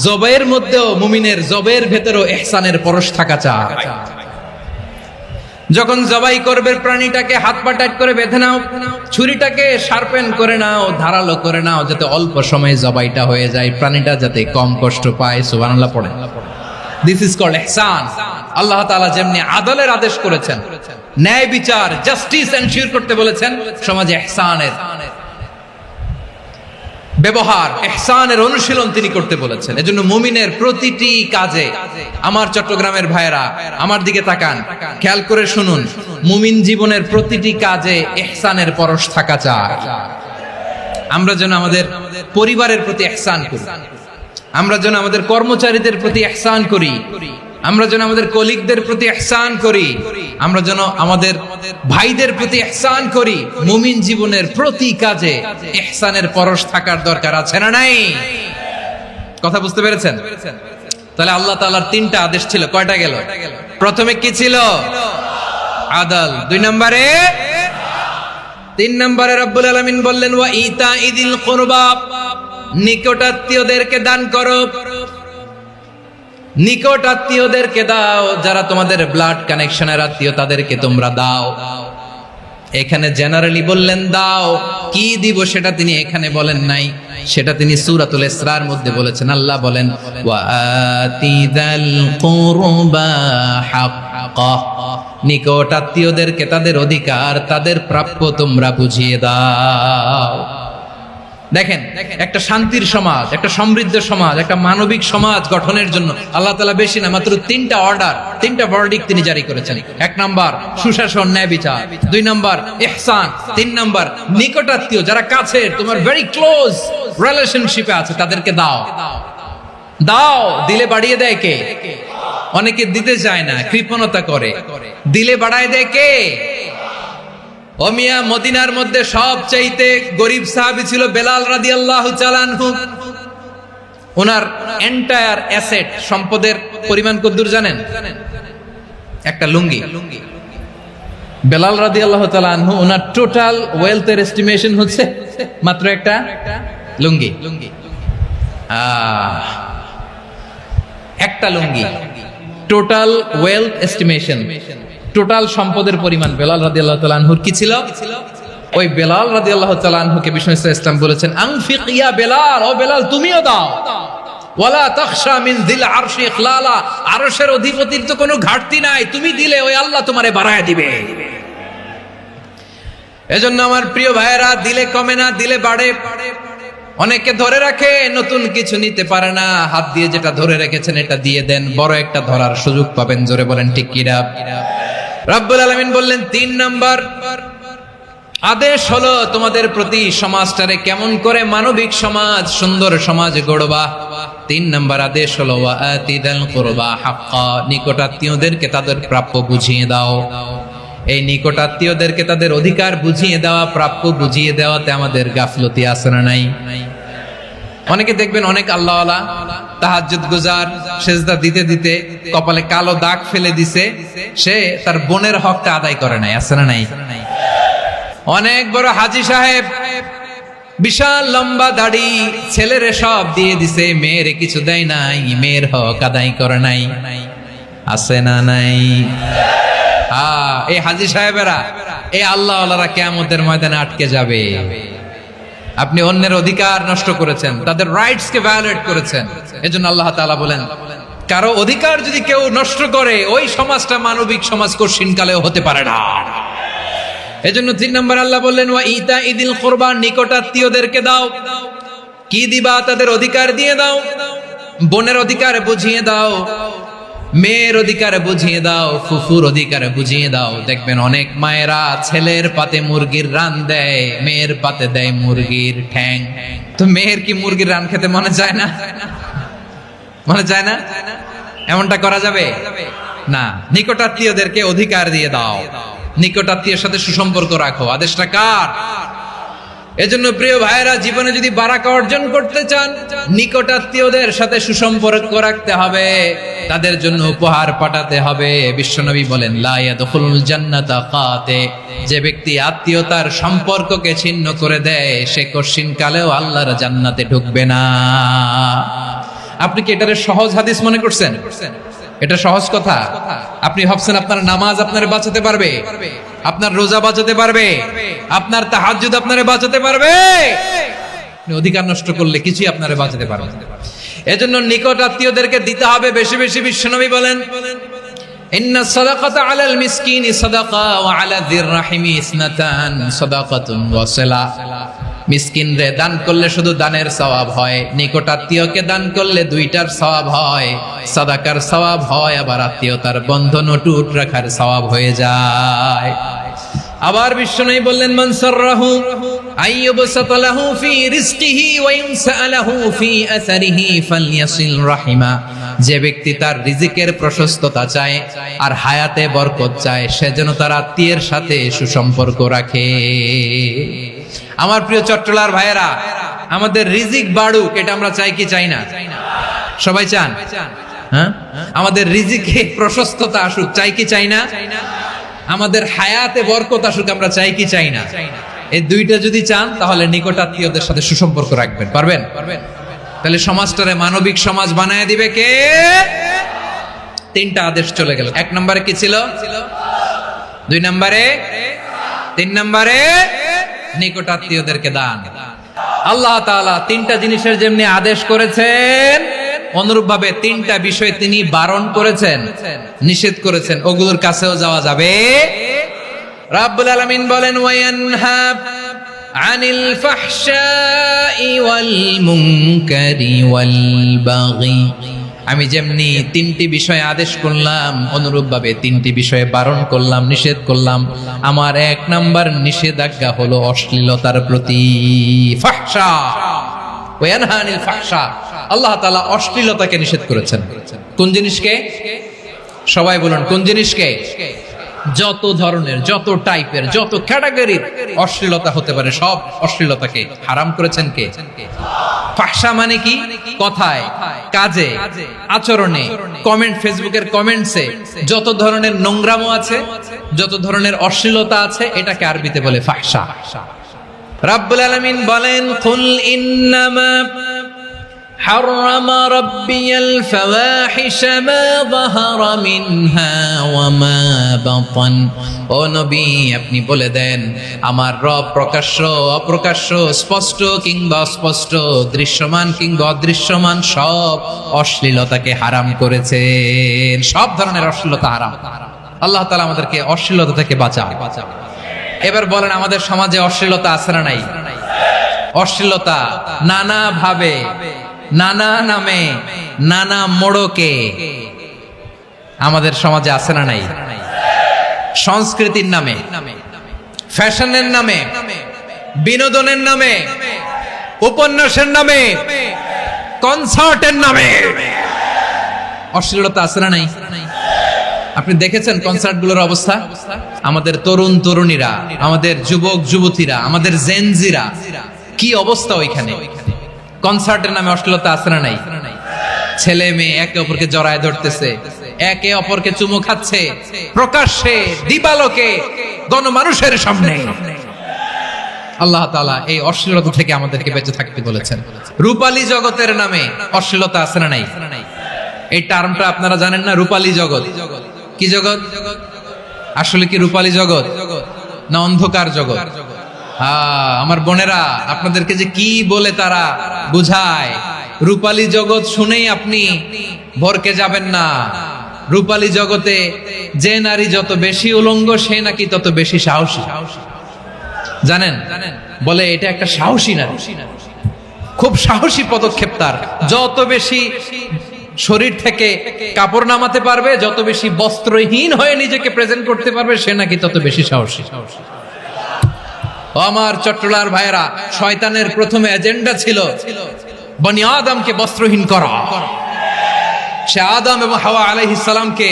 জবাইয়ের মধ্যেও মুমিনের জবাইয়ের ভেতরেও ইহসানের পরশ থাকা চাই। যখন জবাই করবে প্রাণীটাকে হাত পা টাইট করে বেঁধে নাও, ছুরিটাকে শার্পেন করে নাও, ধারালো করে নাও, যাতে অল্প সময়ে জবাইটা হয়ে যায়, প্রাণীটা যাতে কম কষ্ট পায়। সুবহানাল্লাহ পড়ে। দিস ইজ কল্ড ইহসান। আল্লাহ তাআলা যেমনি আদলের আদেশ করেছেন, ন্যায় বিচার, জাস্টিস এনশিওর করতে বলেছেন, সমাজে ইহসানের ব্যবহার, ইহসানের অনুশীলন তিনি করতে বলেছেন। এজন্য মুমিনের প্রতিটি কাজে, আমার চট্টগ্রামের ভাইয়েরা আমার দিকে তাকান, খেয়াল করে শুনুন, মুমিন জীবনের প্রতিটি কাজে ইহসানের পরশ থাকা চাই। আমরা যেন আমাদের পরিবারের প্রতি ইহসান করি, আমরা যেন আমাদের কর্মচারীদের প্রতি ইহসান করি, আমরা যেন আমাদের কলিগদের প্রতি ইহসান করি, আমরা যেন আমাদের ভাইদের প্রতি ইহসান করি। মুমিন জীবনের প্রতি কাজে ইহসানের পরশ থাকার দরকার আছে না নাই? কথা বুঝতে পেরেছেন? তাহলে আল্লাহ তাআলার তিনটা আদেশ ছিল, কয়টা গেল? প্রথমে কি ছিল? আদল। দুই নম্বরে, তিন নম্বরে রব্বুল আলামিন বললেন ওয়া ইতাইদিল কুরবা, নিকটাত্মীয়দেরকে দান করো। নিকট আত্মীয়দেরকে দাও, যারা তোমাদের ব্লাড কানেকশনের আত্মীয় তাদেরকে তোমরা দাও। এখানে জেনারেলি বললেন দাও, কি দিব সেটা তিনি এখানে বলেন নাই, সেটা তিনি সূরাতুল ইসরার মধ্যে বলেছেন। আল্লাহ বলেন ওয়া আতিযাল কুরবা হাক্কা, নিকট আত্মীয়দেরকে তাদের অধিকার, তাদের প্রাপ্য তোমরা বুঝিয়ে দাও। দেখেন, একটা শান্তির সমাজ, একটা সমৃদ্ধ সমাজ, একটা মানবিক সমাজ গঠনের জন্য আল্লাহ তাআলা বেশি না, মাত্র তিনটা অর্ডার, তিনটা ভার্ডিক্ট তিনি জারি করেছেন। এক নাম্বার সুশাসন, ন্যায় বিচার। দুই নাম্বার ইহসান। তিন নাম্বার নিকটাত্মীয়, যারা কাছের, তোমার ভেরি ক্লোজ রিলেশনশিপে আছে, তাদেরকে দাও। দাও, দিলে বাড়িয়ে দেয় কে? অনেকে দিতে চায় না, কৃপণতা করে। দিলে বাড়ায় দেয় কে? ও মিয়া, মদিনার মধ্যে সবচাইতে গরিব সাহাবী ছিল বেলাল রাদিয়াল্লাহু তাআলা আনহু। ওনার এন্টায়ার অ্যাসেট, সম্পদের পরিমাণ কতদূর জানেন? একটা লুঙ্গি। বেলাল রাদিয়াল্লাহু তাআলা আনহু, ওনার টোটাল ওয়েলথের এস্টিমেশন হচ্ছে মাত্র একটা লুঙ্গি। একটা লুঙ্গি, টোটাল ওয়েলথ এস্টিমেশন, টোটাল সম্পদের পরিমাণ বেলাল রাদিয়াল্লাহু তাআলা আনহুর কি ছিল? ওই বেলাল রাদিয়াল্লাহু তাআলা আনহুকে বিষ্ণু ইসলাম বলেছেন, আনফিক ইয়া বেলাল, ও বেলাল তুমিও দাও। ওয়ালা তাখশা মিন যিল আরশি ইখলালা, আরশের অধিপতির তো কোনো ঘাটতি নাই, তুমি দিলে ওই আল্লাহ তোমারে বাড়ায় দিবে। এজন্য আমার প্রিয় ভাইয়েরা, দিলে কমে না, দিলে বাড়ে। অনেকে ধরে রাখে, নতুন কিছু নিতে পারে না, হাত দিয়ে যেটা ধরে রেখেছেন এটা দিয়ে দেন, বড় একটা ধরার সুযোগ পাবেন। জোরে বলেন ঠিক কিনা? রব্বুল আলামিন বললেন ৩ নাম্বার আদেশ হলো তোমাদের প্রতি সমাজটারে কেমন করে মানবিক সমাজ, সুন্দর সমাজ গড়বা। ৩ নাম্বার আদেশ হলো ওয়াআতিদাল কুরবা হাক্কা, নিকটাত্মীয়দেরকে তাদের প্রাপ্য বুঝিয়ে দাও। এই নিকটাত্মীয়দেরকে তাদের অধিকার বুঝিয়ে দেওয়া, প্রাপ্য বুঝিয়ে দেওয়াতে আমাদের গাফলতি আছে না নাই? অনেকে দেখবেন অনেক আল্লাহওয়ালা, তাহাজ্জুদ গুজার, সেজদা দিতে দিতে কপালে কালো দাগ ফেলে দিছে, সে তার বোনের হকটা আদায় করে নাই, আছে না নাই? অনেক বড় হাজী সাহেব, বিশাল লম্বা দাড়ি, ছেলেরে সব দিয়ে দিছে, মেয়েরে কিছু দেয় নাই, মেয়ের হক আদায় করে নাই, আছে না নাই? এই হাজী সাহেবেরা, এই আল্লাহওয়ালারা কিয়ামতের ময়দানে আটকে যাবে। আপনি অন্যের অধিকার নষ্ট করেছেন, তাদের রাইটস কে ভায়োলেট করেছেন। এজন্য আল্লাহ তাআলা বলেন, কারো অধিকার যদি কেউ নষ্ট করে, ওই সমাজটা মানবিক সমাজ কঠিনকালেও হতে পারে না। এজন্য ৩ নম্বর আল্লাহ বললেন ওয়া ইতা ইদিল কুরবা, নিকটাত্মীয়দেরকে দাও। কি দিবা? তাদের অধিকার দিয়ে দাও। বোনের অধিকার বুঝিয়ে দাও, মেয়ের অধিকার বুঝিয়ে দাও, ফুফুর অধিকার বুঝিয়ে দাও। দেখবেন অনেক মায়েরা ছেলের পাতে মুরগির রান দেয়, মেয়ের পাতে দেয় মুরগির ঠ্যাং। তো মেয়ের কি মুরগির রান খেতে মনে যায় না? মনে যায় না? এমনটা করা যাবে না। নিকটাত্মীয়দেরকে অধিকার দিয়ে দাও, নিকটাত্মীয়ের সাথে সুসম্পর্ক রাখো। আদেশটা কার? এজন্য প্রিয় ভাইয়েরা, জীবনে যদি বারাকা অর্জন করতে চান, নিকটাত্মীয়দের সাথে সুসম্পর্ক রাখতে হবে, তাদের জন্য উপহার পাঠাতে হবে। বিশ্বনবী বলেন, লা ইয়াদখুলুল জান্নাতা কাতে, যে ব্যক্তি আত্মীয়তার সম্পর্ককে ছিন্ন করে দেয়, সে কঠিনকালেও আল্লাহর জান্নাতে ঢুকবে না। আপনি কি এটারে সহজ হাদিস মনে করছেন? এটা সহজ কথা। আপনি ভাবছেন আপনার নামাজ আপনারে বাঁচাতে পারবে, আপনার রোজা বাঁচাতে পারবে, আপনার তাহাজ্জুদ আপনারে বাঁচাতে পারবে? অধিকার নষ্ট করলে কিছুই আপনারে বাঁচাতে পারবে না। এজন্য নিকট আত্মীয়দেরকে দিতে হবে বেশি বেশি। বিশ্বনবী বলেন, ইন্না সাদাকাতা আলাল মিসকিনি সাদাকা ওয়া আলা যির রাহিমি ইসনাতান সাদাকাতুন ওয়া সিলা। মিসকিনরে দান করলে শুধু দানের সওয়াব হয়, নিকটাত্মীয়কে দান করলে 2টার সওয়াব হয়, সাদাকার সওয়াব হয়, আবার আত্মীয়তার বন্ধন অটুট রাখার সওয়াব হয়ে যায়। আবার বিশ্বনবী বললেন, মান সাররাহু আইয়ুবসাতা লাহু ফি রিজকিহি ওয়া ইনসালাহু ফি আসারিহি ফালইয়াসিল রাহিমা। যে ব্যক্তি তার রিজিকের প্রশস্ততা চায় আর হায়াতে বরকত চায়, সে যেন তার আত্মীয়ের সাথে সুসম্পর্ক রাখে। আমার প্রিয় চট্টলার ভাইয়েরা, আমাদের রিজিক বাড়ুক, এটা আমরা চাই কি চাই না? সবাই চান? হ্যাঁ, আমাদের রিজিকে প্রশস্ততা আসুক, চাই কি চাই না? আমাদের হায়াতে বরকত আসুক, আমরা চাই কি চাই না? এই 2টা যদি চান, তাহলে নিকটাত্মীয়দের সাথে সুসম্পর্ক রাখবেন। পারবেন? তাহলে সমাজটারে মানবিক সমাজ বানায় দিবে কে? 3টা আদেশ চলে গেল। 1 নম্বরে কি ছিল? 2 নম্বরে, 3 নম্বরে নিকটাত্মীয়দেরকে দান। আল্লাহ তাআলা 3টা জিনিসের যেমনি আদেশ করেছেন, অনুরূপ ভাবে 3টা বিষয় তিনি বারণ করেছেন, নিষেধ করেছেন। ওগুলোর কাছেও যাওয়া যাবে। রাব্বুল আলামিন বলেন, ওয়ায়ানহা আনিল ফাহশাই ওয়াল মুনকারি ওয়াল বাগি। আমি যেমনি 3টি বিষয়ে আদেশ করলাম, অনুরূপ ভাবে 3টি বিষয়ে বারণ করলাম, নিষেধ করলাম। আমার 1 নাম্বার নিষেধাজ্ঞা হলো অশ্লীলতার প্রতি। ফাহশা, ওয়ায়ানহা আনিল ফাহশা, আল্লাহ তাআলা অশ্লীলতাকে নিষেধ করেছেন। কোন জিনিসকে? সবাই বলুন, কোন জিনিসকে? যত ধরনের, যত টাইপের, যত ক্যাটাগরির অশ্লীলতা হতে পারে, সব অশ্লীলতাকে হারাম করেছেন কে? ফাহশা মানে কি? কথায়, কাজে, আচরণে, কমেন্ট, ফেসবুকের কমেন্টসে যত ধরনের নোংরামো আছে, যত ধরনের অশ্লীলতা আছে, এটাকে আরবিতে বলে ফাহশা। রাব্বুল আলামিন বলেন, কুল ইন্নামা حرم ربي الفواحش ما ظهر منها وما بطن ও নবী আপনি বলে দেন আমার রব প্রকাশ্য অপ্রকাশ্য স্পষ্ট কিংবা অস্পষ্ট দৃশ্যমান কিংবা অদৃশ্যমান সব অশ্লীলতাকে হারাম করেছেন সব ধরনের অশ্লীলতা হারাম আল্লাহ তাআলা আমাদেরকে অশ্লীলতা থেকে বাঁচান এবার বলেন আমাদের সমাজে অশ্লীলতা আছে না নাই অশ্লীলতা নানা ভাবে নানা নামে নানা মোড়কে আমাদের সমাজে আছে না নাই সংস্কৃতির নামে ফ্যাশনের নামে বিনোদনের নামে উপন্যাসের নামে কনসার্টের নামে অশ্লীলতা আছে না নাই আপনি দেখেছেন কনসার্টগুলোর অবস্থা আমাদের তরুণ তরুণীরা আমাদের যুবক যুবতীরা আমাদের জেনজিরা কি অবস্থা ওইখানে কনসার্টের নামে অশ্লীলতা আছে না নাই ছেলে মেয়ে একে অপরকে জড়ায় ধরতেছে একে অপরকে চুমু খাচ্ছে প্রকাশ্যে দিবালোকে গণমানুষের সামনে আল্লাহ তাআলা এই অশ্লীলতা থেকে আমাদেরকে বেঁচে থাকতে বলেছেন রূপালী জগতের নামে অশ্লীলতা আছে না নাই এই টার্মটা আপনারা জানেন না রূপালী জগৎ কি জগৎ আসলে কি রূপালী জগৎ না অন্ধকার জগৎ আমার বোনেরা আপনাদেরকে যে কি বলে তারা বুঝায় রূপালী জগৎ শুনেই আপনি ভরকে যাবেন না রূপালী জগতে যে নারী যত বেশি উলঙ্গ সে নাকি তত বেশি সাহসী জানেন বলে এটা একটা সাহসী নারী খুব সাহসী পদক্ষেপ তার যত বেশি শরীর থেকে কাপড় নামাতে পারবে যত বেশি বস্ত্রহীন হয়ে নিজেকে প্রেজেন্ট করতে পারবে সে নাকি তত বেশি সাহসী আমার চট্টলার ভাইয়েরা শয়তানের প্রথম এজেন্ডা ছিল বনি আদমকে বস্ত্রহীন করা সে আদম এবং হাওয়া আলাইহিস সালামকে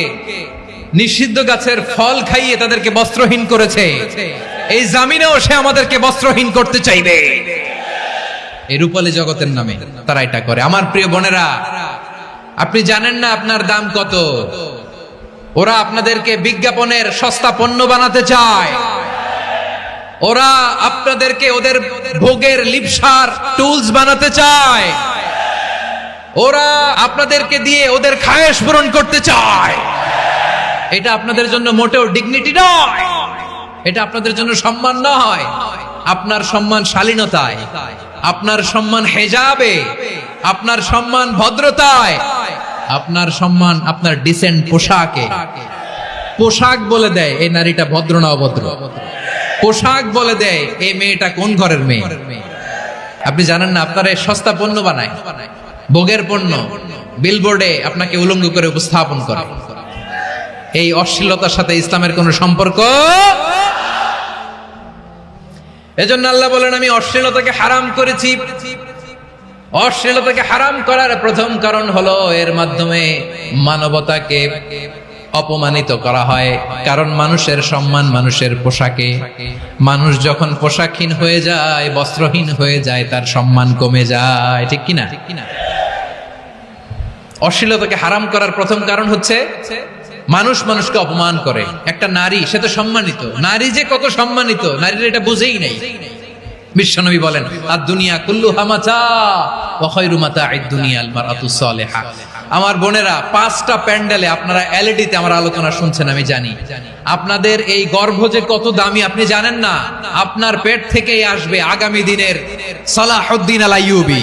নিষিদ্ধ গাছের ফল খাইয়ে তাদেরকে বস্ত্রহীন করেছে এই জামিনেও সে আমাদেরকে বস্ত্রহীন করতে চাইবে এই রূপালী জগতের নামে তারা এটা করে আমার প্রিয় বোনেরা আপনি জানেন না আপনার দাম কত ওরা আপনাদেরকে বিজ্ঞাপনের সস্তা পণ্য বানাতে চায় ওরা আপনাদেরকে ওদের ভোগের লিপসার টুলস বানাতে চায় ওরা আপনাদেরকে দিয়ে ওদের খায়েশ পূরণ করতে চায় এটা আপনাদের জন্য মোটেও ডিগনিটি নয় এটা আপনাদের জন্য সম্মান নয় আপনার সম্মান শালীনতায় আপনার সম্মান হেজাবে আপনার সম্মান ভদ্রতায় আপনার সম্মান আপনার ডিসেন্ট পোশাকে পোশাক বলে দেয় এই নারীটা ভদ্র না অভদ্র পোশাক বলে দেয় এই মেয়েটা কোন ঘরের মেয়ে আপনি জানেন না আপনারা সস্তা পণ্য বানায় ভোগের পণ্য বিলবোর্ডে আপনাকে উলঙ্গ করে উপস্থাপন করে এই অশ্লীলতার সাথে ইসলামের কোনো সম্পর্ক এজন্য আল্লাহ বলেন আমি অশ্লীলতাকে হারাম করেছি অশ্লীলতাকে হারাম করার প্রথম কারণ হলো এর মাধ্যমে মানবতাকে অপমানিত করা হয় কারণ মানুষের সম্মান মানুষের পোশাকে মানুষ যখন পোশাকহীন হয়ে যায় বস্ত্রহীন হয়ে যায় তার সম্মান কমে যায় ঠিক কিনা অশ্লীলতাকে হারাম করার প্রথম কারণ হচ্ছে মানুষ মানুষকে অপমান করে একটা নারী সে তো সম্মানিত নারী যে কত সম্মানিত নারীর এটা বুঝেই নাই বিশ্বনবী বলেন আর দুনিয়া কুল্লুহা মাতা ওয়া খায়রু মাতা'আদ দুনিয়া আল মারআতুস সালিহা আমার বোনেরা 5টা প্যান্ডেলে আপনারা এলইডিতে আমার আলোচনা শুনছেন আমি জানি আপনাদের এই গর্ভ যে কত দামি আপনি জানেন না আপনার পেট থেকেই আসবে আগামী দিনের সালাহুদ্দিন আল আইয়ুবী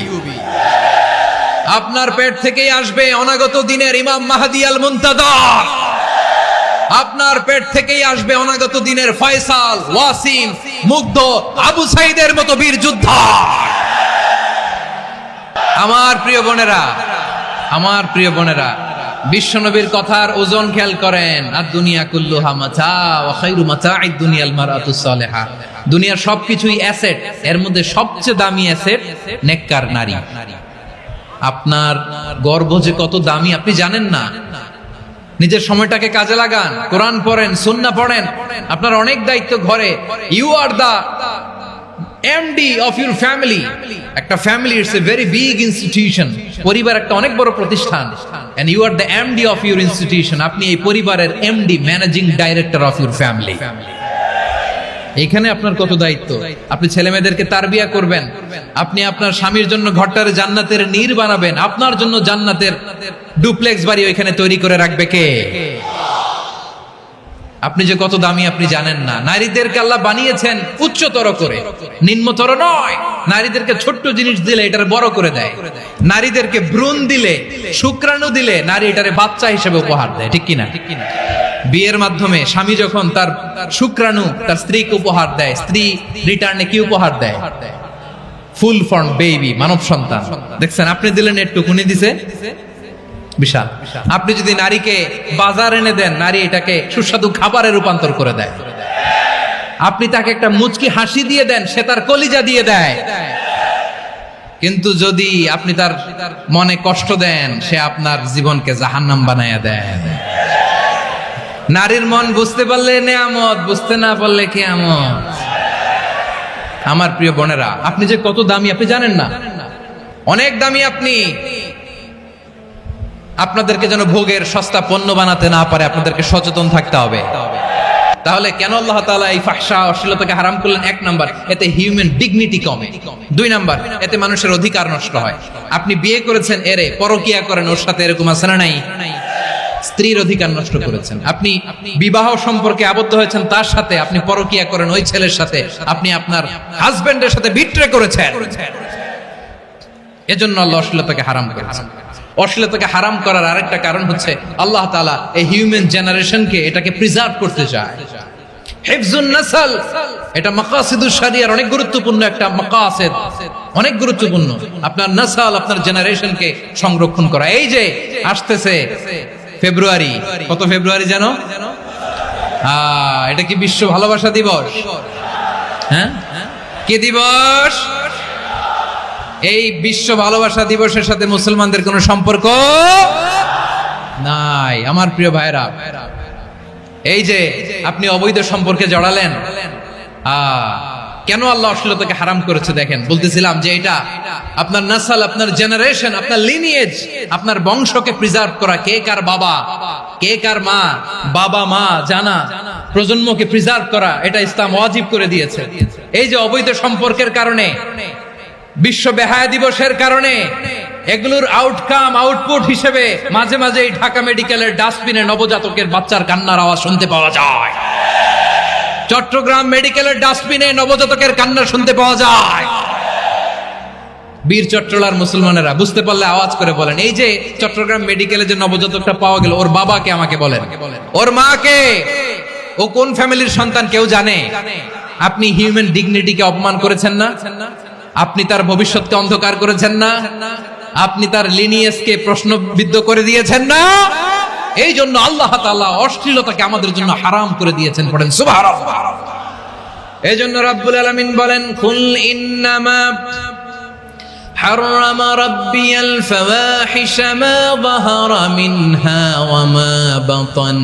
আপনার পেট থেকেই আসবে অনাগত দিনের ইমাম মাহদী আল মুনতাদর আপনার পেট থেকেই আসবে অনাগত দিনের ফয়সাল ওয়াসিম মুগ্ধ আবু সাইদের মতো বীর যোদ্ধা আমার প্রিয় বোনেরা বিশ্বনবীর কথার ওজন খেয়াল করেন আর দুনিয়া কুল্লুহা মাতা ওয়া খায়রু মাতা'আদ দুনিয়াল মারআতুস সালিহা দুনিয়ার সবকিছুই অ্যাসেট এর মধ্যে সবচেয়ে দামি অ্যাসেট নেককার নারী আপনার গর্ভ যে কত দামি আপনি জানেন না নিজের সময়টাকে কাজে লাগান কোরআন পড়েন সুন্নাহ পড়েন আপনার অনেক দায়িত্ব ঘরে you are the MD of your family একটা family it's a very big institution পরিবার একটা অনেক বড় প্রতিষ্ঠান and you are the MD of your institution আপনি এই পরিবারের MD managing director of your family এখানে আপনার কত দায়িত্ব আপনি ছেলে মেয়েদেরকে তারবিয়া করবেন আপনি আপনার স্বামীর জন্য ঘরটারে জান্নাতের নীর বানাবেন, আপনার জন্য জান্নাতের ডুপ্লেক্স বাড়ি ওইখানে তৈরি করে রাখবে কে? আপনি যে কত দামি আপনি জানেন না। নারীদেরকে আল্লাহ বানিয়েছেন উচ্চতর করে, নিম্নতর নয়। নারীদেরকে ছোট্ট জিনিস দিলে এটারে বড় করে দেয়। নারীদেরকে ভ্রূণ দিলে, শুক্রাণু দিলে নারী এটারে বাচ্চা হিসেবে উপহার দেয়, ঠিক কিনা? বিয়ের মাধ্যমে স্বামী যখন তার শুক্রাণু তার স্ত্রীকে উপহার দেয়, স্ত্রী রিটার্নে কি উপহার দেয়? ফুল ফর্ম বেবি, মানব সন্তান। দেখছেন, আপনি দিলেন একটুকুনি, দিছে বিশাল। আপনি যদি নারীকে বাজার এনে দেন, নারী এটাকে সুস্বাদু খাবারে রূপান্তর করে দেয়। আপনি তাকে একটা মুচকি হাসি দিয়ে দেন, সে তার কলিজা দিয়ে দেয়। কিন্তু যদি আপনি তার মনে কষ্ট দেন, সে আপনার জীবনকে জাহান্নাম বানায়া দেয়। নারীর মন বুঝতে পারলে নেয়ামত, বুঝতে না পারলে কিয়ামত। আমার প্রিয় বোনেরা, আপনি যে কত দামি আপনি জানেন না, অনেক দামি আপনি। আপনাদেরকে যেন ভোগের সস্তা পণ্য বানাতে না পারে, আপনাদেরকে সচেতন থাকতে হবে। তাহলে কেন আল্লাহ তাআলা এই ফাহশা অশ্লীলতাকে হারাম করলেন? 1 নাম্বার, এতে হিউম্যান ডিগনিটি কমে। 2 নাম্বার, এতে মানুষের অধিকার নষ্ট হয়। আপনি বিয়ে করেছেন, এরে পরকিয়া করেন, ওর সাথে এরকম আছে না নাই? স্ত্রীর অধিকার নষ্ট করেছেন। আপনি বিবাহ সম্পর্কে আবদ্ধ হয়েছেন তার সাথে, আপনি পরকিয়া করেন ওই ছেলের সাথে, আপনি আপনার হাজবেন্ডের সাথে বিট্রে করেছেন। এজন্য আল্লাহ অশ্লীলতাকে হারাম করেছেন। অশ্লীলতাকে হারাম করার আরেকটা কারণ হচ্ছে আল্লাহ তাআলা এই হিউম্যান জেনারেশনকে এটাকে প্রিজার্ভ করতে চায়। হিফজুন নাসল, এটা মাকাসিদুশ শরিয়ার অনেক গুরুত্বপূর্ণ একটা মাকাসিদ, অনেক গুরুত্বপূর্ণ। আপনার নাসল, আপনার জেনারেশনকে সংরক্ষণ করা। এই যে আসতেছে ফেব্রুয়ারি, কত ফেব্রুয়ারি জানো? এটা কি বিশ্ব ভালোবাসা দিবস? হ্যাঁ, কি দিবস? এই বিশ্ব ভালোবাসা দিবসের সাথে মুসলমানদের কোনো সম্পর্ক নাই। আমার প্রিয় ভাইরা, এই যে আপনি অবৈধ সম্পর্কে জড়ালেন, কেন আল্লাহ অশ্লীলতাকে হারাম করেছে দেখেন। বলতেছিলাম যে এটা আপনার নাসল, আপনার জেনারেশন, আপনার লিনিয়েজ, আপনার বংশকে প্রিজার্ভ করা। কে কার বাবা, কে কার মা, বাবা মা জানা, প্রজন্মকে প্রিজার্ভ করা, এটা ইসলাম ওয়াজিব করে দিয়েছে। এই যে অবৈধ সম্পর্কের কারণে, বিশ্ব বেহায়া দিবসের কারণে, এগুলোর আউটকাম, আউটপুট হিসেবে মাঝে মাঝে এই ঢাকা মেডিকেলের ডাস্টবিনে নবজাতকের বাচ্চার কান্নার আওয়াজ শুনতে পাওয়া যায়। চট্টগ্রাম মেডিকেলের ডাস্টবিনে নবজাতকের কান্না শুনতে পাওয়া যায়। বীর চট্টলার মুসলমানেরা বুঝতে পারলে আওয়াজ করে বলেন, এই যে চট্টগ্রাম মেডিকেলে যে নবজাতকটা পাওয়া গেল, ওর বাবাকে আমাকে বলেন, ওর মাকে, ও কোন ফ্যামিলির সন্তান কেউ জানে? আপনি হিউম্যান ডিগনিটিকে অপমান করেছেন না? আপনি তার ভবিষ্যৎকে অন্ধকার করেছেন না? আপনি তার লিনিয়েজকে প্রশ্নবিদ্ধ করে দিয়েছেন না? এই জন্য আল্লাহ তাআলা অশ্লীলতাকে আমাদের জন্য হারাম করে দিয়েছেন। পড়েন সুবহানাল্লাহ। এই জন্য রাব্বুল আলামিন বলেন, কুল ইন্নামা হারাম রাব্বিয়াল ফাওয়াহিশা মা যাহারা মিনহা ওয়া মা বাতান।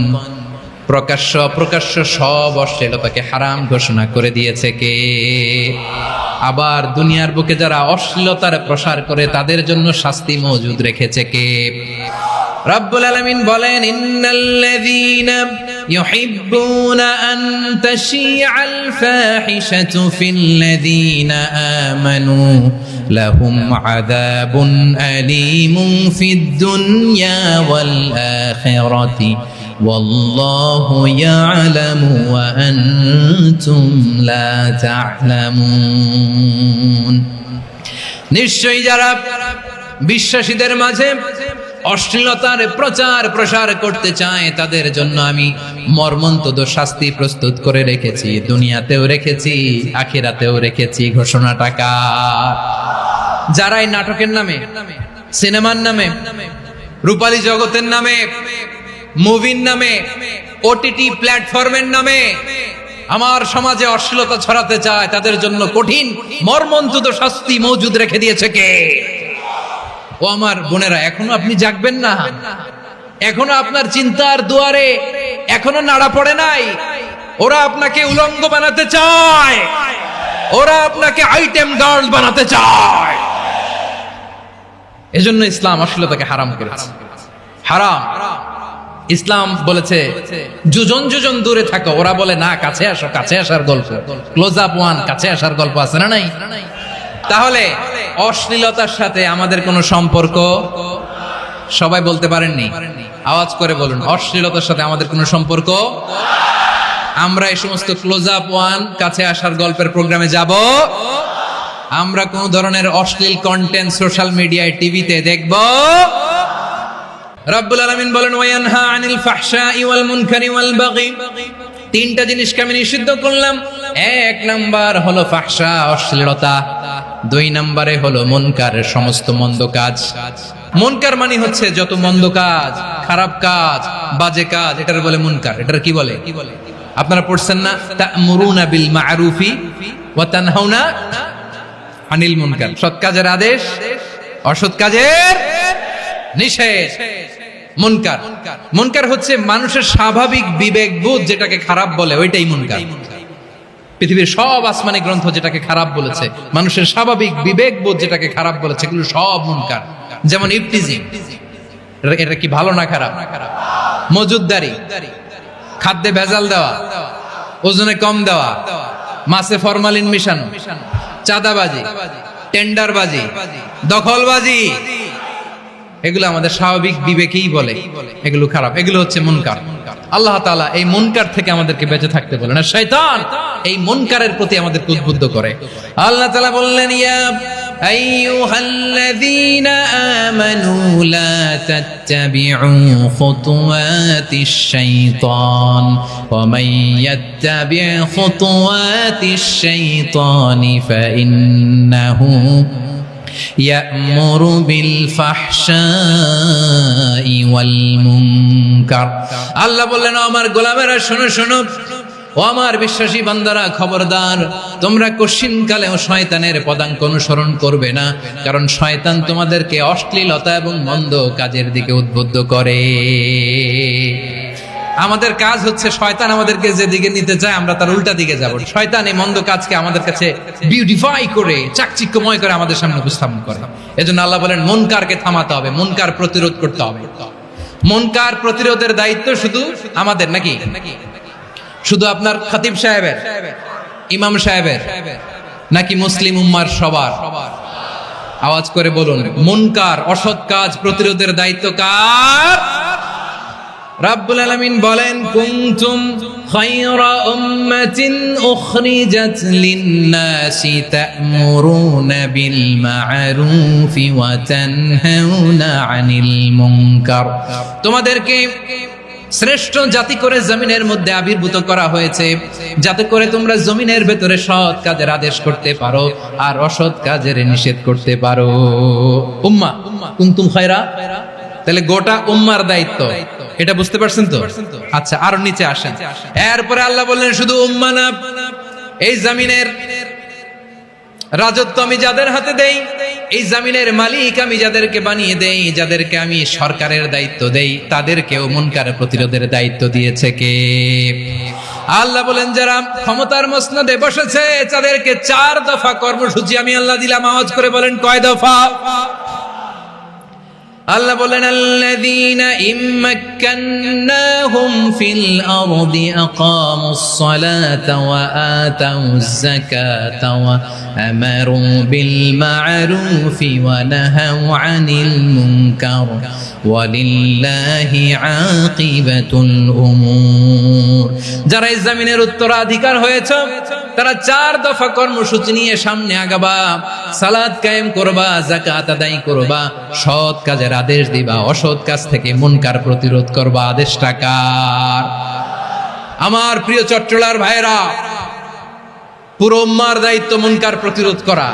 প্রকাশ্য অপ্রকাশ্য সব অশ্লীলতাকে হারাম ঘোষণা করে দিয়েছে কে? আবার দুনিয়ার বুকে যারা অশ্লীলতার প্রসার করে তাদের জন্য শাস্তি মজুদ রেখেছে কে? রাব্বুল আলামিন বলেন, ইন্নাল্লাযীনা ইউহিব্বুনা আন তাশিআল ফাহিশাতু ফিল্লাযীনা আমানু লাহুম আযাবুন আলীমুন ফিদ দুনিয়া ওয়াল আখিরাতি ওয়াল্লাহু ইয়ালামু ওয়া আনতুম লা তা'লামুন। নিশ্চয়ই যারা বিশ্বাসীদের মাঝে অশ্লীলতার প্রচার প্রসার করতে চায় তাদের জন্য আমি মর্মন্তুদ শাস্তি প্রস্তুত করে রেখেছি, দুনিয়াতেও রেখেছি, আখিরাতেও রেখেছি। ঘোষণাটা কার? যারা এই নাটকের নামে, সিনেমার নামে, রূপালী জগতের নামে, মুভির নামে, ওটিটি প্ল্যাটফর্মের নামে আমার সমাজে অশ্লীলতা ছড়াতে চায় তাদের জন্য কঠিন মর্মন্তুদ শাস্তি মজুদ রেখে দিয়েছে কে? ও আমার বোনেরা, এখনো আপনি জাগবেন না? এখনো আপনার চিন্তার দুয়ারে এখনো নাড়া পড়ে নাই? ওরা আপনাকে উলঙ্গ বানাতে চায়, ওরা আপনাকে আইটেম গার্ল বানাতে চায়। এজন্য ইসলাম অশ্লীলতাকে হারাম করেছে। হারাম। ইসলাম বলেছে যোজন যোজন দূরে থাকো, ওরা বলে না কাছে আসো, কাছে আসার গল্প, ক্লোজ আপ ওয়ান, কাছে আসার গল্প আছে না নাই? তাহলে অশ্লীলতার সাথে আমাদের কোনো সম্পর্ক, সবাই বলতে পারেননি, আওয়াজ করে বলুন, অশ্লীলতার সাথে আমাদের কোনো সম্পর্ক। আমরা এই সমস্ত ক্লোজ আপ ওয়ান, কাছে আসার গল্পের প্রোগ্রামে যাব, আমরা কোন ধরনের অশ্লীল কন্টেন্ট সোশ্যাল মিডিয়ায়, টিভিতে দেখব। রব্বুল আলামিন বলেন ওয়ায়ানহা আনিল ফাহশাই ওয়াল মুনকারি ওয়াল বাগি, তিনটা জিনিসকে আমি নিষিদ্ধ করলাম। এক নাম্বার হলো ফাহশা, অশ্লীলতা। দুই নম্বরে হলো মুনকারের সমস্ত মন্দ কাজ। মুনকার মানে হচ্ছে যত মন্দ কাজ, খারাপ কাজ, বাজে কাজ, এটার বলে মুনকার। এটার কি বলে? আপনারা পড়ছেন না, তা'মুরুনা বিল মা'রুফি ওয়া তানহাউনা আনিল মুনকার। সৎ কাজের আদেশ, অসৎ কাজের নিষেধ। মুনকার, মুনকার হচ্ছে মানুষের স্বাভাবিক বিবেকবোধ যেটাকে খারাপ বলে, ওইটাই মুনকার। পৃথিবীর সব আসমানি গ্রন্থ যেটাকে খারাপ বলেছে, মানুষের স্বাভাবিক বিবেকবোধ যেটাকে খারাপ বলেছে, এগুলো সব মুনকার। যেমন ইফতিজিং, এটা কি ভালো না খারাপ? মজুদদারি, খাদ্যে ভেজাল দেওয়া, ওজনে কম দেওয়া, মাছে ফরমালিন মিশানো, চাঁদাবাজি, টেন্ডারবাজি, দখলবাজি, এগুলো আমাদের স্বাভাবিক বিবেকেই বলে এগুলো খারাপ, এগুলো হচ্ছে মুনকার। আল্লাহ তাআলা এই মুনকার থেকে আমাদেরকে বেঁচে থাকতে বলেন, আর শয়তান এই মুনকারের প্রতি আমাদেরকে উদ্বুদ্ধ করে। আল্লাহ তাআলা বললেন, ইয়া আইয়ুহাল্লাযীনা আমানু লা তাত্তাবিউ খুতুওয়াতিশ শাইতান ওয়া মান ইয়াত্তাবি' খুতুওয়াতিশ শাইতানি ফাইন্নাহু ইয়া'মুরু বিল ফাহশাই ওয়াল মুনকার। আল্লাহ বললেন, আমার গোলামেরা শোনো শোনো, ও আমার বিশ্বাসী বান্দারা খবরদার, তোমরা কশিনকালেও শয়তানের পদাঙ্ক অনুসরণ করবে না, কারণ শয়তান তোমাদেরকে অশ্লীলতা এবং মন্দ কাজের দিকে উদ্বুদ্ধ করে। আমাদের কাজ হচ্ছে শয়তান আমাদেরকে যেদিকে নিতে চায় আমরা তার উল্টা দিকে যাব। শয়তান এই মন্দ কাজকে আমাদের কাছে বিউটিফাই করে, চাকচিক্যময় করে আমাদের সামনে উপস্থাপন করে। এজন্য আল্লাহ বলেন মুনকারকে থামাতে হবে, মুনকার প্রতিরোধ করতে হবে। মুনকার প্রতিরোধের দায়িত্ব শুধু আমাদের নাকি? শুধু আপনার খতিব সাহেবের, ইমাম সাহেবের, নাকি মুসলিম উম্মার সবার? আওয়াজ করে বলুন, মুনকার অসৎ কাজ প্রতিরোধের দায়িত্ব কার? রাব্বুল আলামিন বলেন, কুনতুম খায়রা উম্মাতিন উখরিজাত লিন-নাসি তা'মুরুনা বিল মা'রুফি ওয়া তানহাউনা আনিল মুনকার। তোমাদেরকে শ্রেষ্ঠ জাতি করে জমিনের মধ্যে আবির্ভূত করা হয়েছে, যাতে করে তোমরা জমিনের ভেতরে সৎ কাজের আদেশ করতে পারো আর অসৎ কাজের নিষেধ করতে পারো। উম্মাহ, কুনতুম খায়রা, তাহলে গোটা উম্মার দায়িত্ব, এটা বুঝতে পারছেন তো? আচ্ছা, আরো নিচে আসেন। এরপরে আল্লাহ বললেন, শুধু উম্মাহ না, এই জমিনের রাজত্ব আমি যাদের হাতে দেই, এই জমিনের মালিক আমি যাদেরকে বানিয়ে দেই, যাদেরকে আমি সরকারের দায়িত্ব দেই, তাদেরকেও মুনকার প্রতিরোধের দায়িত্ব দিয়েছে কে? আল্লাহ বলেন, যারা ক্ষমতার মসনদে বসেছে তাদেরকে 4 দফা কর্মসূচি আমি আল্লাহ দিলাম। আওয়াজ করে বলেন, কয় দফা? আল্লাহ বলেন, আল্লাযীনা ইম্মাক্কান্নাহুম ফিল আরদি আকামুস সালাতা ওয়া আতাউয যাকাতা ওয়া আমারু বিল মা'রুফি ওয়া নাহাউ আনিল মুনকার ওয়া লিল্লাহি আকিবাতুল উমুর। যারা এই জমিনের উত্তরাধিকার হয়েছে তারা 4 দফা কর্মসূচি নিয়ে সামনে আগাবা। সালাত কায়েম করবা, যাকাত আদায় করবা, সৎ কাজের আদেশ দিবা, অসৎ কাজ থেকে মুনকার প্রতিরোধ করবা। আদেশটা কার? আমার প্রিয় চট্টলার ভাইরা, পুরো উম্মার দায়িত্ব মুনকার প্রতিরোধ করা,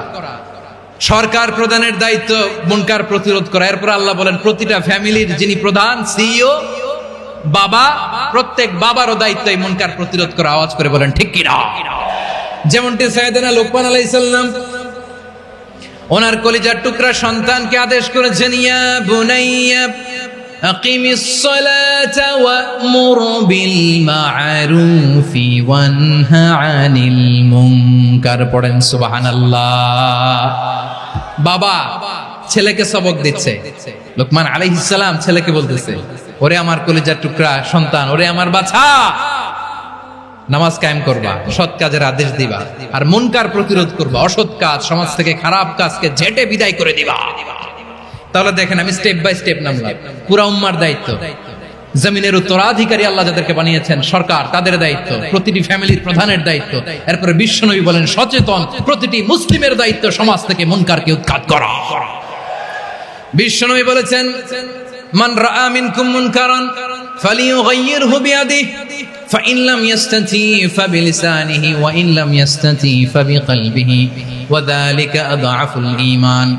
সরকার প্রধানের দায়িত্ব মুনকার প্রতিরোধ করা। এরপর আল্লাহ বলেন, প্রতিটা ফ্যামিলির যিনি প্রধান, সিইও, বাবা, প্রত্যেক বাবারও দায়িত্ব এই মুনকার প্রতিরোধ করা। আওয়াজ করে বলেন ঠিক কিনা? যেমনটি সাইয়েদনা লোকমান আলাইহিস সালাম ওনার কলিজার টুকরা সন্তানকে আদেশ করেছেন, ইয়া বুনাইয়া আকিমিস সালাতা ওয়া'মুর বিল মা'রুফি ওয়ানহা আনিল মুনকার। পড়েন সুবহানাল্লাহ। বাবা ছেলেকে সবক দিচ্ছে, লোকমান আলাইহিস সালাম ছেলেকে বলতেছে, ওরে আমার কলিজার টুকরা সন্তান, ওরে আমার বাছা, নামাজ কায়েম করবা, সৎ কাজের আদেশ দিবা, আর মুনকার প্রতিরোধ করবা, অসৎ কাজ সমাজ থেকে খারাপ কাজকে ঝেঁটে বিদায় করে দিবা। তাহলে দেখেন আমি স্টেপ বাই স্টেপ নামলাম। পুরা উম্মার দায়িত্ব, জমিনের উত্তরাধিকারী আল্লাহ যাদেরকে বানিয়েছেন সরকার, তাদের দায়িত্ব, প্রতিটি ফ্যামিলির প্রধানের দায়িত্ব। এরপরে বিশ্বনবী বলেন সচেতন প্রতিটি মুসলিমের দায়িত্ব সমাজ থেকে মুনকারকে উৎখাত করা। বিশ্বনবী বলেছেন মান রাআ মিনকুম মুনকারান ফালিয়ুগাইয়িরহু বিয়াদিহি ফাইন লাম ইয়াস্তাতি ফাবিলিসানিহি ওয়া ইন লাম ইয়াস্তাতি ফাবিকলবিহি ওয়া যালিকা আযআফুল ঈমান।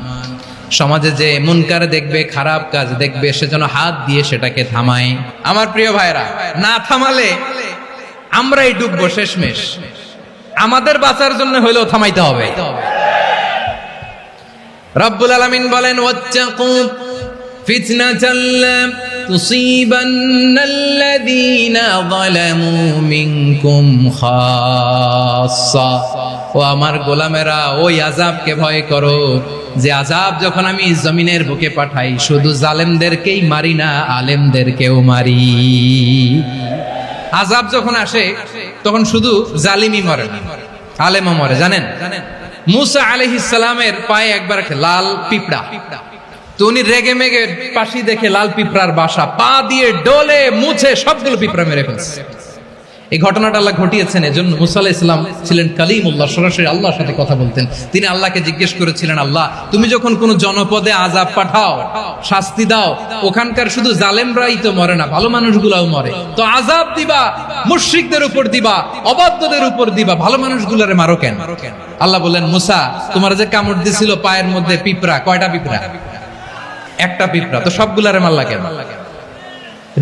সমাজে যে মুনকার দেখবে, খারাপ কাজ দেখবে, সেজন্য হাত দিয়ে সেটাকে থামায়। আমার প্রিয় ভাইরা, না থামালে আমরাই ডুববো শেষমেশ। আমাদের বাঁচার জন্য হইলেও থামাইতে হবে। রব্বুল আলামিন বলেন ওয়াত্তাকু ফিতনাতাল লা তুসিবান্নাল্লাযীনা যালামু মিনকুম খাসসা। ও আমার গোলামেরা, ওই আযাবকে ভয় করো যে আযাব যখন আমি জমিনের বুকে পাঠাই শুধু জালেমদেরকেই মারি না, আলেমদেরকেও মারি। আযাব যখন আসে তখন শুধু জালিমই মরে না, আলেমও মরে। জানেন মুসা আলাইহিস সালামের পায়ে একবার লাল পিঁপড়া, তো উনি রেগে মেগে পাশি দেখে লাল পিঁপড়ার বাসা, পা দিয়ে ডলে মুছে সবগুলো পিঁপড়া মেরে ফেলছে। এই ঘটনাটা আল্লাহ ঘটিয়েছেন এজন্য মুসা আলাইহিস সালাম ছিলেন কালিমুল্লাহ, সরাসরি আল্লাহর সাথে কথা বলতেন। তিনি আল্লাহকে জিজ্ঞেস করেছিলেন, আল্লাহ তুমি যখন কোন জনপদে আযাব পাঠাও, শাস্তি দাও, ওখানকার শুধু জালেমরাই তো মরে না, ভালো মানুষগুলাও মরে, তো আযাব দিবা মুশরিকদের উপর দিবা, অবাধ্যদের উপর দিবা, ভালো মানুষগুলোরে মারো কেন? আল্লাহ বললেন মুসা, তোমার যে কামড় দিছিল পায়ের মধ্যে পিঁপড়া, কয়টা পিঁপড়া? একটা পিঁপড়া, তো সবগুলারে মারলা কেন?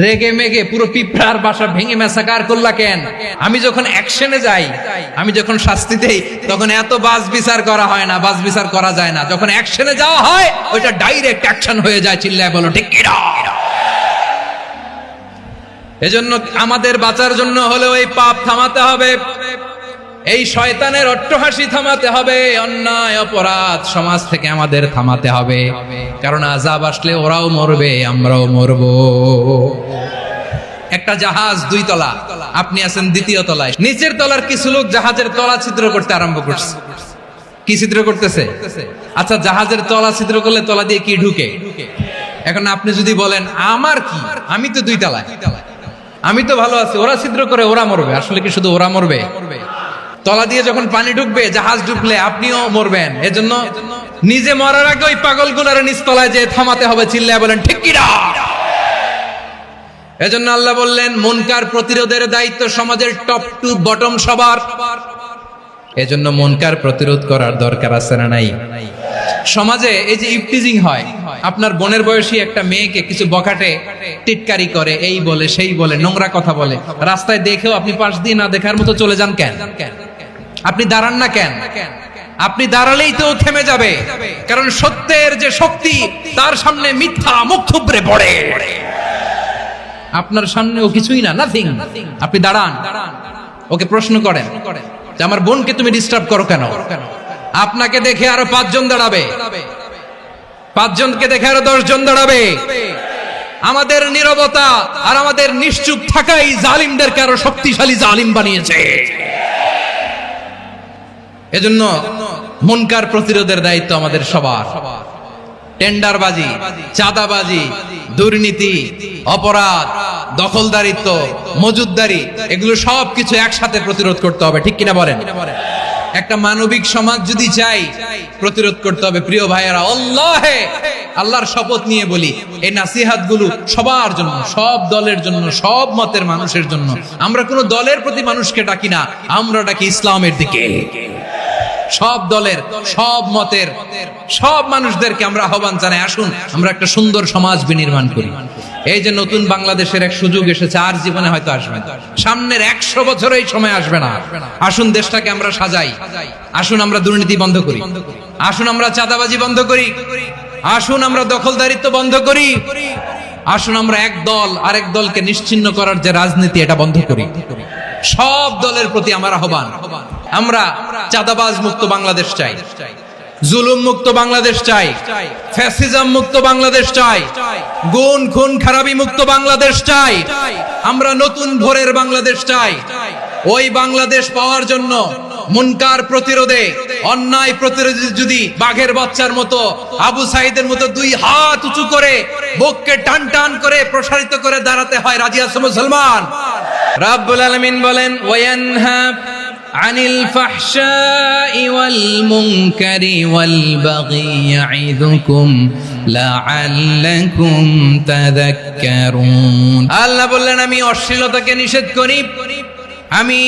রেগে মেগে পুরো পিঁপড়ার বাসা ভেঙে ম্যাসাকার করলা কেন? আমি যখন অ্যাকশনে যাই, আমি যখন শাস্তি দেই, তখন এত বাস বিচার করা হয় না, বাস বিচার করা যায় না। যখন অ্যাকশনে যাওয়া হয় ওইটা ডাইরেক্ট অ্যাকশন হয়ে যায়। চিল্লায় বলো ঠিক কিনা? এজন্য আমাদের বাঁচার জন্য হলে ওই পাপ থামাতে হবে, এই শয়তানের অট্টহাসি থামাতে হবে, অন্যায় অপরাধ সমাজ থেকে আমাদের থামাতে হবে। কারণ আযাব আসলে ওরাও মরবে, আমরাও মরব। একটা জাহাজ 2 তলা, আপনি আছেন 2য় তলায়, নিচের তলার কিছু লোক জাহাজের তলা ছিদ্র করতে আরম্ভ করছে। কি ছিদ্র করতেছে? আচ্ছা, জাহাজের তলা ছিদ্র করলে তলা দিয়ে কি ঢুকে? এখন আপনি যদি বলেন আমার কি, আমি তো 2 তলায়, আমি তো ভালো আছি, ওরা ছিদ্র করে ওরা মরবে। আসলে কি শুধু ওরা মরবে? তলা দিয়ে যখন পানি ঢুকবে, জাহাজ ঢুকলে আপনিও মরবেন। এজন্য নিজে মরার আগে ওই পাগলগুলোর নিচতলায় যে থামাতে হবে। চিল্লায় বলেন ঠিক কিনা? এজন্য আল্লাহ বললেন মুনকার প্রতিরোধের দায়িত্ব সমাজের টপ টু বটম সবার। এজন্য মুনকার প্রতিরোধ করার দরকার আছে না নাই? সমাজে এই যে ইফটিজিং হয়, আপনার বোনের বয়সী একটা মেয়েকে কিছু বখাটে টিটকারি করে, এই বলে সেই বলে, নোংরা কথা বলে, রাস্তায় দেখেও আপনি পাশ দিয়ে না দেখার মতো চলে যান কেন? আপনি দাঁড়ান না কেন? আপনি দাঁড়ালেই তো থেমে যাবে, কারণ সত্যের যে শক্তি তার সামনে মিথ্যা মুখ থুবড়ে পড়ে। আপনার সামনে ও কিছুই না, নাথিং। আপনি দাঁড়ান, ওকে প্রশ্ন করেন যে আমার বোনকে তুমি ডিস্টার্ব করো কেন? আপনাকে দেখে আরো 5 জন দাঁড়াবে, 5 জনকে দেখে আরো 10 জন দাঁড়াবে। আমাদের নীরবতা আর আমাদের নিশ্চুপ থাকাই জালিমদেরকে আরো শক্তিশালী জালিম বানিয়েছে। এজন্য মুনকার প্রতিরোধের দায়িত্ব আমাদের সবার। টেন্ডারবাজি, চাঁদাবাজি, দুর্নীতি, অপরাধ, দখলদারিত্ব, মজুদদারি, এগুলো সবকিছু একসাথে প্রতিরোধ করতে হবে। ঠিক কিনা বলেন? একটা মানবিক সমাজ যদি চাই, প্রতিরোধ করতে হবে। প্রিয় ভাইয়েরা, আল্লাহর শপথ নিয়ে বলি, এই নাসিহাত গুলো সবার জন্য, সব দলের জন্য, সব মতের মানুষের জন্য। আমরা কোনো দলের প্রতি মানুষকে ডাকি না, আমরা ডাকি ইসলামের দিকে। সব দলের, সব মতের, সব মানুষদেরকে আমরা আহ্বান জানাই, আসুন আমরা একটা সুন্দর সমাজ বিনির্মাণ করি। এই যে নতুন বাংলাদেশের এক সুযোগ এসেছে, আর জীবনে হয়তো আসবে না, সামনের 100 বছর এই সময় আসবে না। আসুন দেশটাকে আমরা সাজাই, আসুন আমরা দুর্নীতি বন্ধ করি, আসুন আমরা চাঁদাবাজি বন্ধ করি, আসুন আমরা দখলদারিত্ব বন্ধ করি, আসুন আমরা এক দল আরেক দলকে নিশ্চিহ্ন করার যে রাজনীতি, এটা বন্ধ করি। সব দলের প্রতি আমার আহ্বান, আমরা চাঁদাবাজ মুক্ত বাংলাদেশ চাই, জুলুম মুক্ত বাংলাদেশ চাই, ফ্যাসিজম মুক্ত বাংলাদেশ চাই, গুণ খুন খারাপি মুক্ত বাংলাদেশ চাই, আমরা নতুন ভোরের বাংলাদেশ চাই। ওই বাংলাদেশ পাওয়ার জন্য মুনকার প্রতিরোধে, অন্যায় প্রতিরোধে যদি বাঘের বাচ্চার মতো, আবু সাইদের মতো দুই হাত উঁচু করে বুককে টান টান করে প্রসারিত করে দাঁড়াতে হয়, রাজি আছো মুসলমান? রাব্বুল আলামিন বলেন ওয়ায়ানহা আনিল ফাহশাই ওয়াল মুনকারি ওয়াল বাগি ইয়াইদুকুম লাআল্লাকুম তাযাক্কারুন। আল্লাহ বললেন আমি অশ্লীলতাকে নিষেধ করি, আমি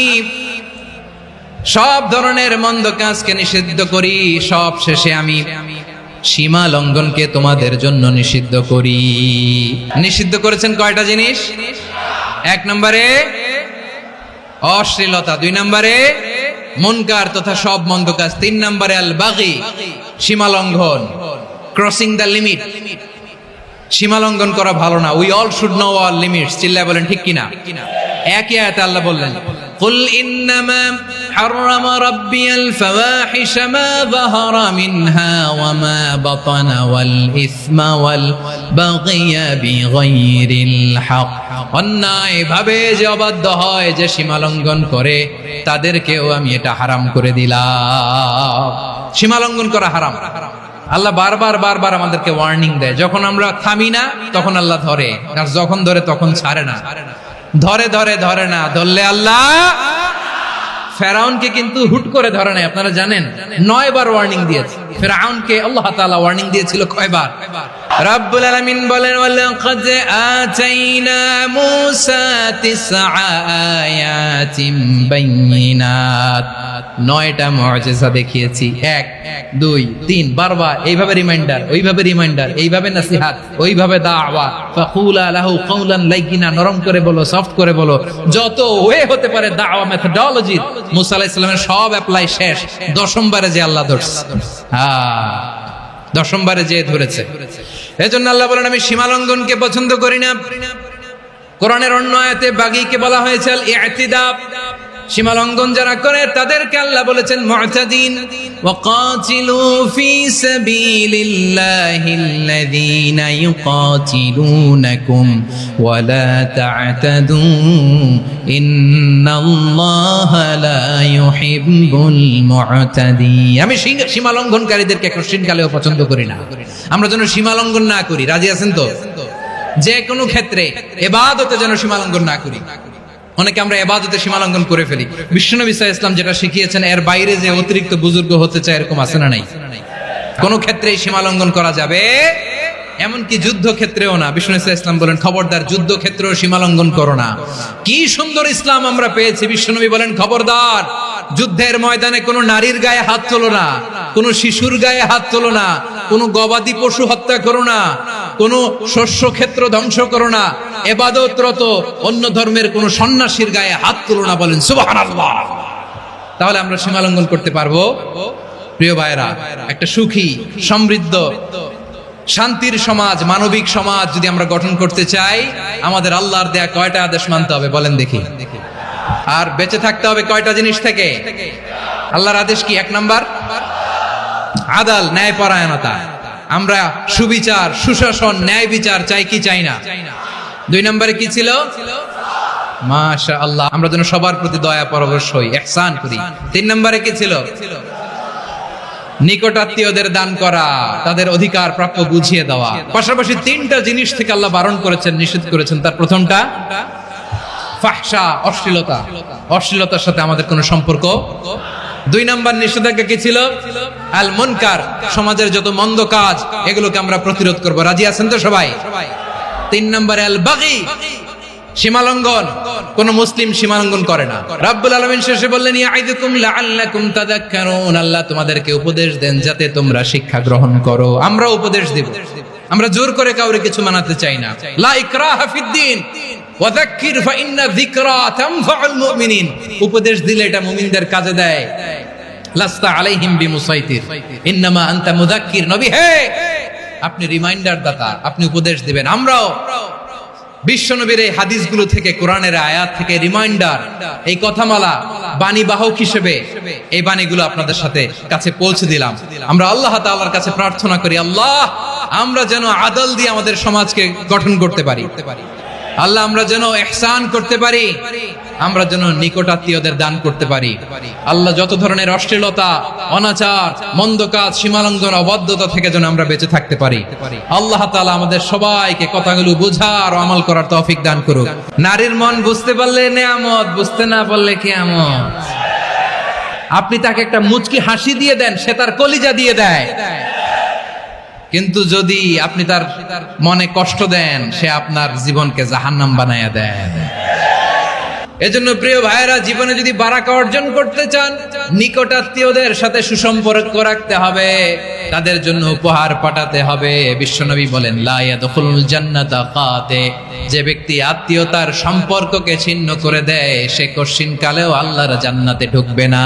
সব ধরনের মন্দ কাজকে নিষিদ্ধ করি, সব শেষে আমি সীমা লঙ্ঘনকে তোমাদের জন্য নিষিদ্ধ করি। নিষিদ্ধ করেছেন কয়টা জিনিস? 1 নম্বরে অশ্লীলতা, 2 নম্বরে মুনকার তথা সব মন্দ কাজ, 3 নম্বরে আল বাগি সীমা লঙ্ঘন, ক্রসিং দ্য লিমিট। সীমা লঙ্ঘন করা ভালো না। We all should know our limits. চিল্লায় বলেন ঠিক কিনা? একই আয়াতে আল্লাহ বললেন কুল ইন্নামা হাররামা রাব্বিয়াল ফাওয়াহিশা মা যাহারা মিনহা ওয়া মা বাতানা ওয়াল ইসমা ওয়াল বাগিয়া বিগাইরিল হক। অন্যায় ভাবে যে অবাধ্য হয়, যে সীমা লঙ্ঘন করে, তাদেরকেও আমি এটা হারাম করে দিলাম। সীমা লঙ্ঘন করা হারাম। আল্লাহ বারবার আমাদেরকে ওয়ার্নিং দেয়। যখন আমরা থামি না তখন আল্লাহ ধরে, আর যখন ধরে তখন ছাড়ে না। ধরে না, ধরলে আল্লাহ ফেরাউনকে কিন্তু হুট করে ধরে নাই, আপনারা জানেন 9 বার ওয়ার্নিং দিয়েছে। ফেরাউনকে আল্লাহ তাআলা ওয়ার্নিং দিয়েছিল কয়বার? রাব্বুল আলামিন বলেন ওয়ালাকাদ আতাইনা মূসা 9 আয়াতিন বাইয়িনাত, 9টা মুআজিজা দেখিয়েছি। 1 2 3 বারবার এইভাবে রিমাইন্ডার, ওইভাবে রিমাইন্ডার, এইভাবে নসিহত, ওইভাবে দাওয়া। ফাকুলা লাহু কাওলান লাইয়িনা, নরম করে বলো, সফট করে বলো, যত ওয়ে হতে পারে দাওয়া মেথডোলজি। মুসা আলাইহিস সালামের সব অ্যাপ্লাই শেষ, 10ম বারে যে আল্লাহ ধরছে। 10ম বারে যে ধরেছে। এজন্য আল্লাহ বলেন আমি সীমা লঙ্ঘনকে পছন্দ করি না। কোরআনের অন্য আয়াতে বাগীকে বলা হয়েছে আল ইতিদা, সীমা লঙ্ঘন যারা করে তাদেরকে আল্লাহ বলেছেন মুতাদিন। ওয়াকাতিলু ফি সাবিলিল্লাহিল্লাযীনা ইউকাতিলুনাকুম ওয়া লা তা'তাদু ইন্নাল্লাহা লা ইউহিব্বুল মুতাদিন। আমি সীমা লঙ্ঘনকারীদেরকে কোশ্চিনকালেও পছন্দ করি না। আমরা যেন সীমা লঙ্ঘন না করি, রাজি আছেন তো? যে কোনো ক্ষেত্রে ইবাদতে যেন সীমা লঙ্ঘন না করি। অনেকে আমরা ইবাদতে সীমা লঙ্ঘন করে ফেলি। বিশ্বনবী সাল্লাল্লাহু আলাইহি ওয়াসাল্লাম যেটা শিখিয়েছেন এর বাইরে যে অতিরিক্ত বুজুর্গ হতে চায়, এরকম আছে না নাই? কোন ক্ষেত্রেই সীমা লঙ্ঘন করা যাবে, এমনকি যুদ্ধ ক্ষেত্রেও না। বিশ্বনবী সাল্লাল্লাহু আলাইহি ওয়াসাল্লাম বলেন খবরদার যুদ্ধ ক্ষেত্রেও সীমা লঙ্ঘন করো না। কি সুন্দর ইসলাম আমরা পেয়েছি। বিশ্বনবী বলেন খবরদার যুদ্ধের ময়দানে কোনো নারীর গায়ে হাত তোলো না, কোনো শিশুর গায়ে হাত তোলো না, কোনো গবাদি পশু হত্যা করো না, কোনো শস্য ক্ষেত্র ধ্বংস করো না, ইবাদতরত অন্য ধর্মের কোনো সন্ন্যাসীর গায়ে হাত তোলো না। বলেন সুবহানাল্লাহ। তাহলে আমরা সীমা লঙ্ঘন করতে পারবো? প্রিয় ভাইরা, একটা সুখী, সমৃদ্ধ, শান্তির সমাজ, মানবিক সমাজ যদি আমরা গঠন করতে চাই, আমাদের আল্লাহর দেয়া কয়টা আদেশ মানতে হবে বলেন দেখি? আর বেঁচে থাকতে হবে কয়টা জিনিস থেকে? আল্লাহর আদেশ কি? 1 নাম্বার আদাল, ন্যায়পরায়ণতা। আমরা সুবিচার, সুশাসন, ন্যায় বিচার চাই কি চাই না? 2 নম্বরে কি ছিল? মাশাআল্লাহ, আমরা যেন সবার প্রতি দয়া পরবশ হই, ইহসান করি। 3 নম্বরে কি ছিল? নিকটাত্মীয়দের দান করা, তাদের অধিকার প্রাপ্য বুঝিয়ে দেওয়া। পাশাপাশি 3টা জিনিস থেকে আল্লাহ বারণ করেছেন, নিষেধ করেছেন। তার প্রথমটা ফাহশা, অশ্লীলতা। অশ্লীলতার সাথে আমাদের কোনো সম্পর্ক। 2 নম্বর নিষেধাজ্ঞা কি ছিল? আল মুনকার, সমাজের যত মন্দ কাজ এগুলোকে আমরা প্রতিরোধ করব। রাজি আছেন তো সবাই? 3 নম্বরে আল বাগী, সীমালঙ্ঘন। কোন মুসলিম সীমালঙ্ঘন করে না। রাব্বুল আলামিন শেষে বললেন ইয়াইদুকুম লাআল্লাকুম তাযাক্কারুন, আল্লাহ তোমাদেরকে উপদেশ দেন যাতে তোমরা শিক্ষা গ্রহণ করো। আমরা উপদেশ দেব, আমরা জোর করে কাউরে কিছু মানাতে চাই না। লা ইকরাহা ফিদ্দিন ওয়াযাক্কির ফাইন্না যিকরা তানফাউল মুমিনিন। উপদেশ দিলে এটা মুমিনদের কাজে দেয়। লাস্তা আলাইহিম বিমুসাইতির ইন্নামা আনতা মুযাক্কির। নবী হে, আপনি রিমাইন্ডার দাতা, আপনি উপদেশ দিবেন। আমরাও বিশ্বনবীর এই হাদিসগুলো থেকে, কোরআনের আয়াত থেকে রিমাইন্ডার, এই কথামালা বাণী বাহক হিসেবে এই বাণীগুলো আপনাদের সাথে কাছে পৌঁছে দিলাম। আমরা আল্লাহ তাআলার কাছে প্রার্থনা করি, আল্লাহ আমরা যেন আদল দিয়ে আমাদের সমাজকে গঠন করতে পারি। আল্লাহ আমরা যেন ইহসান করতে পারি। আমরা যেন নিকট আত্মীয়দের দান করতে পারি। আল্লাহ যত ধরনের অশ্লীলতা, অনাচার, মন্দ কাজ, সীমালঙ্ঘন, অবাধ্যতা থেকে যেন আমরা বেঁচে থাকতে পারি। আল্লাহ তাআলা আমাদের সবাইকে কথাগুলো বোঝার ও আমল করার তৌফিক দান করুক। নারীর মন বুঝতে পারলে নেয়ামত, বুঝতে না পারলে কিয়ামত। আপনি তাকে একটা মুচকি হাসি দিয়ে দেন, সে তার কলিজা দিয়ে দেয়। কিন্তু যদি আপনি তার মনে কষ্ট দেন, সে আপনার জীবনকে জাহান্নাম বানায়া দেয়। এজন্য প্রিয় ভাইয়েরা, জীবনে যদি বারাকা অর্জন করতে চান, নিকট আত্মীয়দের সাথে সুসম্পর্ক রাখতে হবে, তাদের জন্য উপহার পাঠাতে হবে। বিশ্বনবী বলেন, লা ইয়াদখুলুল জান্নাতা কাতে, যে ব্যক্তি আত্মীয়তার সম্পর্ককে ছিন্ন করে দেয়, সে কশিন কালেও আল্লাহর জান্নাতে ঢুকবে না।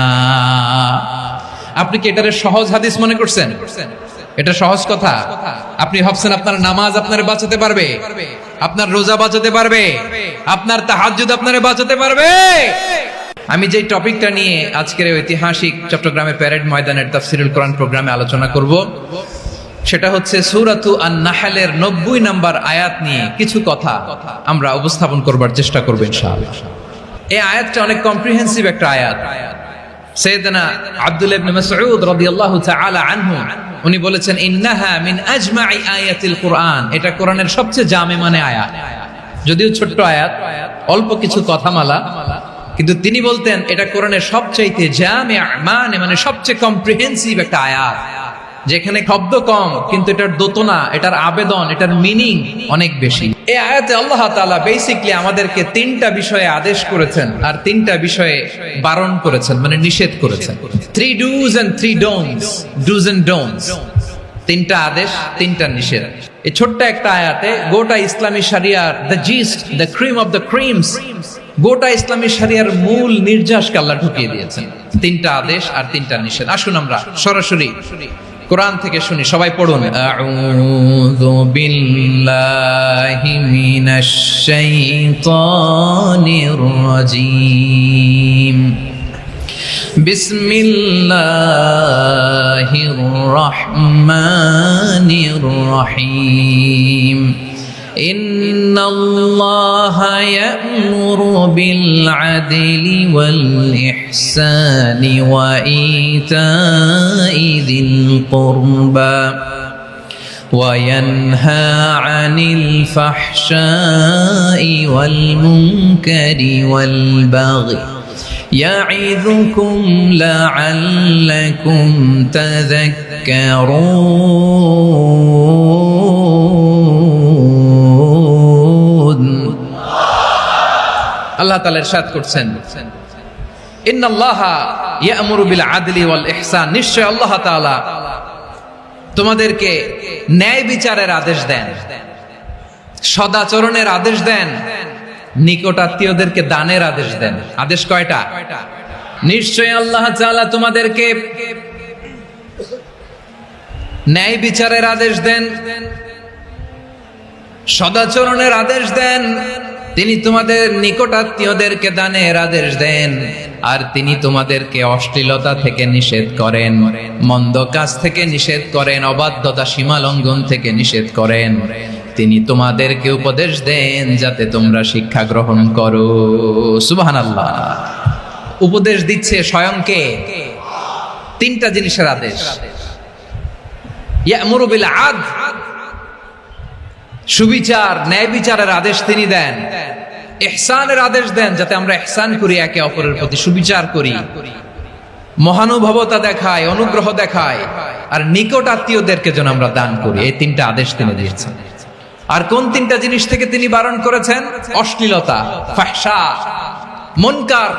আপনি কি এটারে সহজ হাদিস মনে করছেন? এটা সহজ কথা? আপনি ভাবছেন আপনার নামাজ আপনারে বাঁচাতে পারবে, আপনার রোজা বাঁচাতে পারবে, আপনার তাহাজ্জুদ আপনারে বাঁচাতে পারবে? আমি যে টপিকটা নিয়ে আজকের ঐতিহাসিক চট্টগ্রামের প্যারেড ময়দানের তাফসিরুল কোরআন প্রোগ্রামে আলোচনা করব, সেটা হচ্ছে সূরাতু আন-নাহলের 90 নম্বর আয়াত নিয়ে কিছু কথা আমরা উপস্থাপন করবার চেষ্টা করব ইনশাআল্লাহ। এই আয়াতটা অনেক কম্প্রিহেন্সিভ একটা আয়াত। সাইয়েদনা আব্দুল্লাহ ইবনে মাসউদ রাদিয়াল্লাহু তাআলা আনহু উনি বলেছেন, ইন্নাহা মিন আজমাই আয়াতিল কুরআন, এটা কোরআনের সবচেয়ে জামে মানে আয়াত। যদিও ছোট্ট আয়াত, অল্প কিছু কথামালা, কিন্তু তিনি বলতেন এটা কোরআনের সবচাইতে জামে মানে সবচেয়ে কম্প্রিহেন্সিভ একটা আয়াত, যেখানে শব্দ কম কিন্তু এটার দোতনা, এটার আবেদন, এটার মিনিং অনেক বেশি। এই আয়াতে আল্লাহ তাআলা বেসিক্যালি আমাদেরকে 3টা বিষয়ে আদেশ করেছেন আর 3টা বিষয়ে বারণ করেছেন, মানে নিষেধ করেছেন। 3 do's and 3 don'ts, do's and don'ts, 3টা আদেশ, 3টা নিষেধ। এই ছোট্ট একটা আয়াতে গোটা ইসলামী শরিয়ার the gist, the cream of the creams, গোটা ইসলামী শরিয়ার মূল নির্যাসকে আল্লাহ ঢুকিয়ে দিয়েছেন। 3টা আদেশ আর 3টা নিষেধ। আসুন আমরা সরাসরি কোরআন থেকে শুনি, সবাই পড়ুন। আউযু বিল্লাহি মিনাশ শাইতানির রাজীম। বিসমিল্লাহির রহমানির রহিম। ইন্নাল্লাহা ইয়া'মুরু বিল আদলি ওয়াল ইহসানি ওয়া ইতাই যিল কুরবা ওয়া ইয়ানহা আনিল ফাহশাই ওয়াল মুনকারি ওয়াল বাগই يعظكم لعلكم تذكرون। আল্লাহ তাআলা ইরশাদ করছেন, ইন্নাল্লাহা ইয়া'মুরু বিল আদলি ওয়াল ইহসান, নিশ্চয় আল্লাহ তাআলা তোমাদেরকে ন্যায় বিচারের আদেশ দেন, সদাচরণের আদেশ দেন, নিকট আত্মীয়দেরকে দানের আদেশ দেন। আদেশ কয়টা? নিশ্চয় আল্লাহ তাআলা তোমাদেরকে ন্যায় বিচারের আদেশ দেন, সদাচরণের আদেশ দেন, তিনি তোমাদের নিকট আত্মীয়দেরকে দানের আদেশ দেন, আর তিনি তোমাদেরকে অশ্লীলতা থেকে নিষেধ করেন, মন্দ কাজ থেকে নিষেধ করেন, অবাধ্যতা সীমা লঙ্ঘন থেকে নিষেধ করেন। তিনি তোমাদেরকে উপদেশ দেন যাতে তোমরা শিক্ষা গ্রহণ করো। সুবহানাল্লাহ। উপদেশ দিচ্ছে স্বয়ংকে। 3টা জিনিসের আদেশ। ইয়া'মুরু বিল আদল, সুবিচার, ন্যায় বিচারের আদেশ তিনি দেন। ইহসানের আদেশ দেন, যাতে আমরা ইহসান করি, একে অপরের প্রতি সুবিচার করি, মহানুভবতা দেখায়, অনুগ্রহ দেখায়, আর নিকট আত্মীয়দেরকে যেন আমরা দান করি। এই 3টা আদেশ তিনি দিয়েছেন। আর কোন 3টা জিনিস থেকে তিনি বারণ করেছেন? অশ্লীলতা, ফাহশা, মুনকার,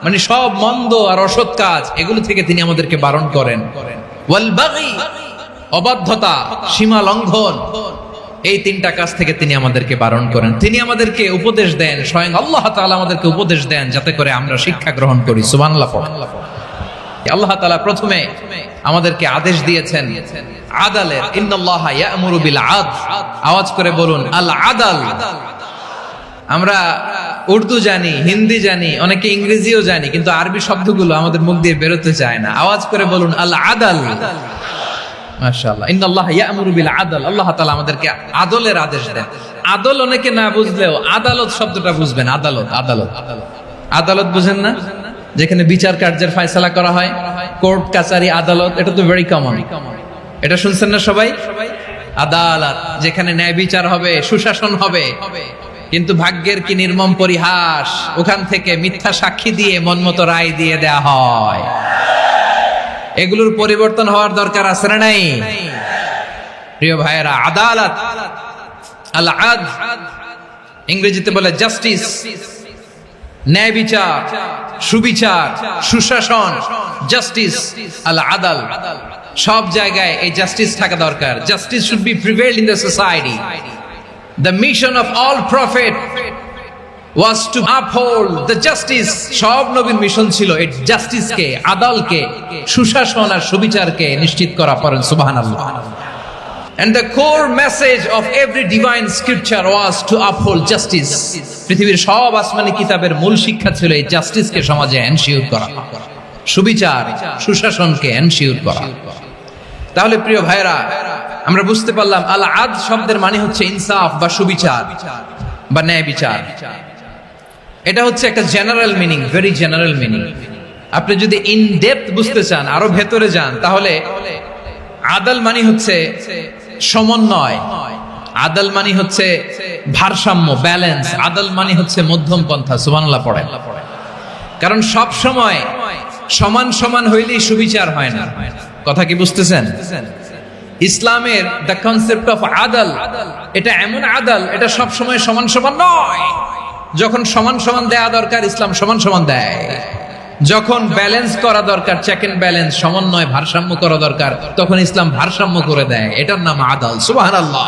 মানে সব মন্দ আর অসৎ কাজ, এগুলো থেকে তিনি আমাদেরকে বারণ করেন। ওয়াল বাগি, অবাধ্যতা, সীমা লঙ্ঘন, এই 3টা কাজ থেকে তিনি আমাদেরকে বারণ করেন। তিনি আমাদেরকে উপদেশ দেন, স্বয়ং আল্লাহ তাআলা আমাদেরকে উপদেশ দেন যাতে করে আমরা শিক্ষা গ্রহণ করি। সুবহানাল্লাহ। আল্লাহ তাআলা প্রথমে আমাদেরকে আদেশ দিয়েছেন আদালের। ইন্নাল্লাহা ইয়া'মুরু বিল আদল, আওয়াজ করে বলুন আল আদল। আমরা উর্দু জানি, হিন্দি জানি, অনেকে ইংরেজিও জানি, কিন্তু আরবি শব্দগুলো আমাদের মুখ দিয়ে বেরোতে চায় না। আওয়াজ করে বলুন আল আদল। মাশাআল্লাহ। ইন্নাল্লাহা ইয়া'মুরু বিল আদল, আল্লাহ তাআলা আমাদেরকে আদলের আদেশ দেন। আদল অনেকে না বুঝলেও আদালত শব্দটা বুঝবেন। আদালত, আদালত, আদালত বুঝেন না, যেখানে বিচার কার্যের ফয়সালা করা হয়, কোর্ট কাচারি আদালত, এটা তো ভেরি কমন। এটা শুনছেন না সবাই? আদালত, যেখানে ন্যায় বিচার হবে, সুশাসন হবে। কিন্তু ভাগ্যের কি নির্মম পরিহাস, ওখান থেকে মিথ্যা সাক্ষী দিয়ে মনমতো রায় দিয়ে দেয়া হয়। এগুলোর পরিবর্তন হওয়ার দরকার আছে না নাই? প্রিয় ভাইয়েরা, আদালত, আল আদল, ইংরেজিতে বলে জাস্টিস, ন্যায় বিচার, সুবিচার, সুশাসন, জাস্টিস, আল আদল, সব জায়গায় এই জাস্টিস থাকা দরকার। Justice should be prevailed in the society. The mission of all prophet was to uphold the justice. সব নবীর মিশন ছিল এই জাস্টিসকে, আদালকে, সুশাসন আর সুবিচারকে নিশ্চিত করা। পড়েন সুবহানাল্লাহ। And the core message of every divine scripture was to uphold justice. পৃথিবীর সব আসমানি কিতাবের মূল শিক্ষা ছিল এই জাস্টিসকে সমাজে এনশিওর করা, সুবিচার, সুশাসনকে এনশিওর করা। তাহলে প্রিয় ভাইরা, আমরা বুঝতে পারলাম আল আদল শব্দের মানে হচ্ছে ইনসাফ বা সুবিচার বা ন্যায় বিচার। এটা হচ্ছে একটা general meaning, very general meaning. আপনি যদি ইন ডেপথ বুঝতে চান, আরো ভেতরে যান, তাহলে আদল মানে হচ্ছে সমন্বয়, আদল মানে হচ্ছে ভারসাম্য, ব্যালেন্স। আদল মানে হচ্ছে মধ্যম পন্থা। সুবহানাল্লাহ পড়েন। কারণ সব সময় সমান সমান হইলেই সুবিচার হয় না। কথা কি বুঝতেছেন? ইসলামের দ্য কনসেপ্ট অফ আদল, এটা এমন আদল, এটা সব সময় সমান সমান নয়। যখন সমান সমান দেয়া দরকার, ইসলাম সমান সমান দেয়। যখন ব্যালেন্স করা দরকার, চেক এন্ড ব্যালেন্স, সমন্বয়, ভারসাম্য করা দরকার, তখন ইসলাম ভারসাম্য করে দেয়। এটার নাম আদল। সুবহানাল্লাহ।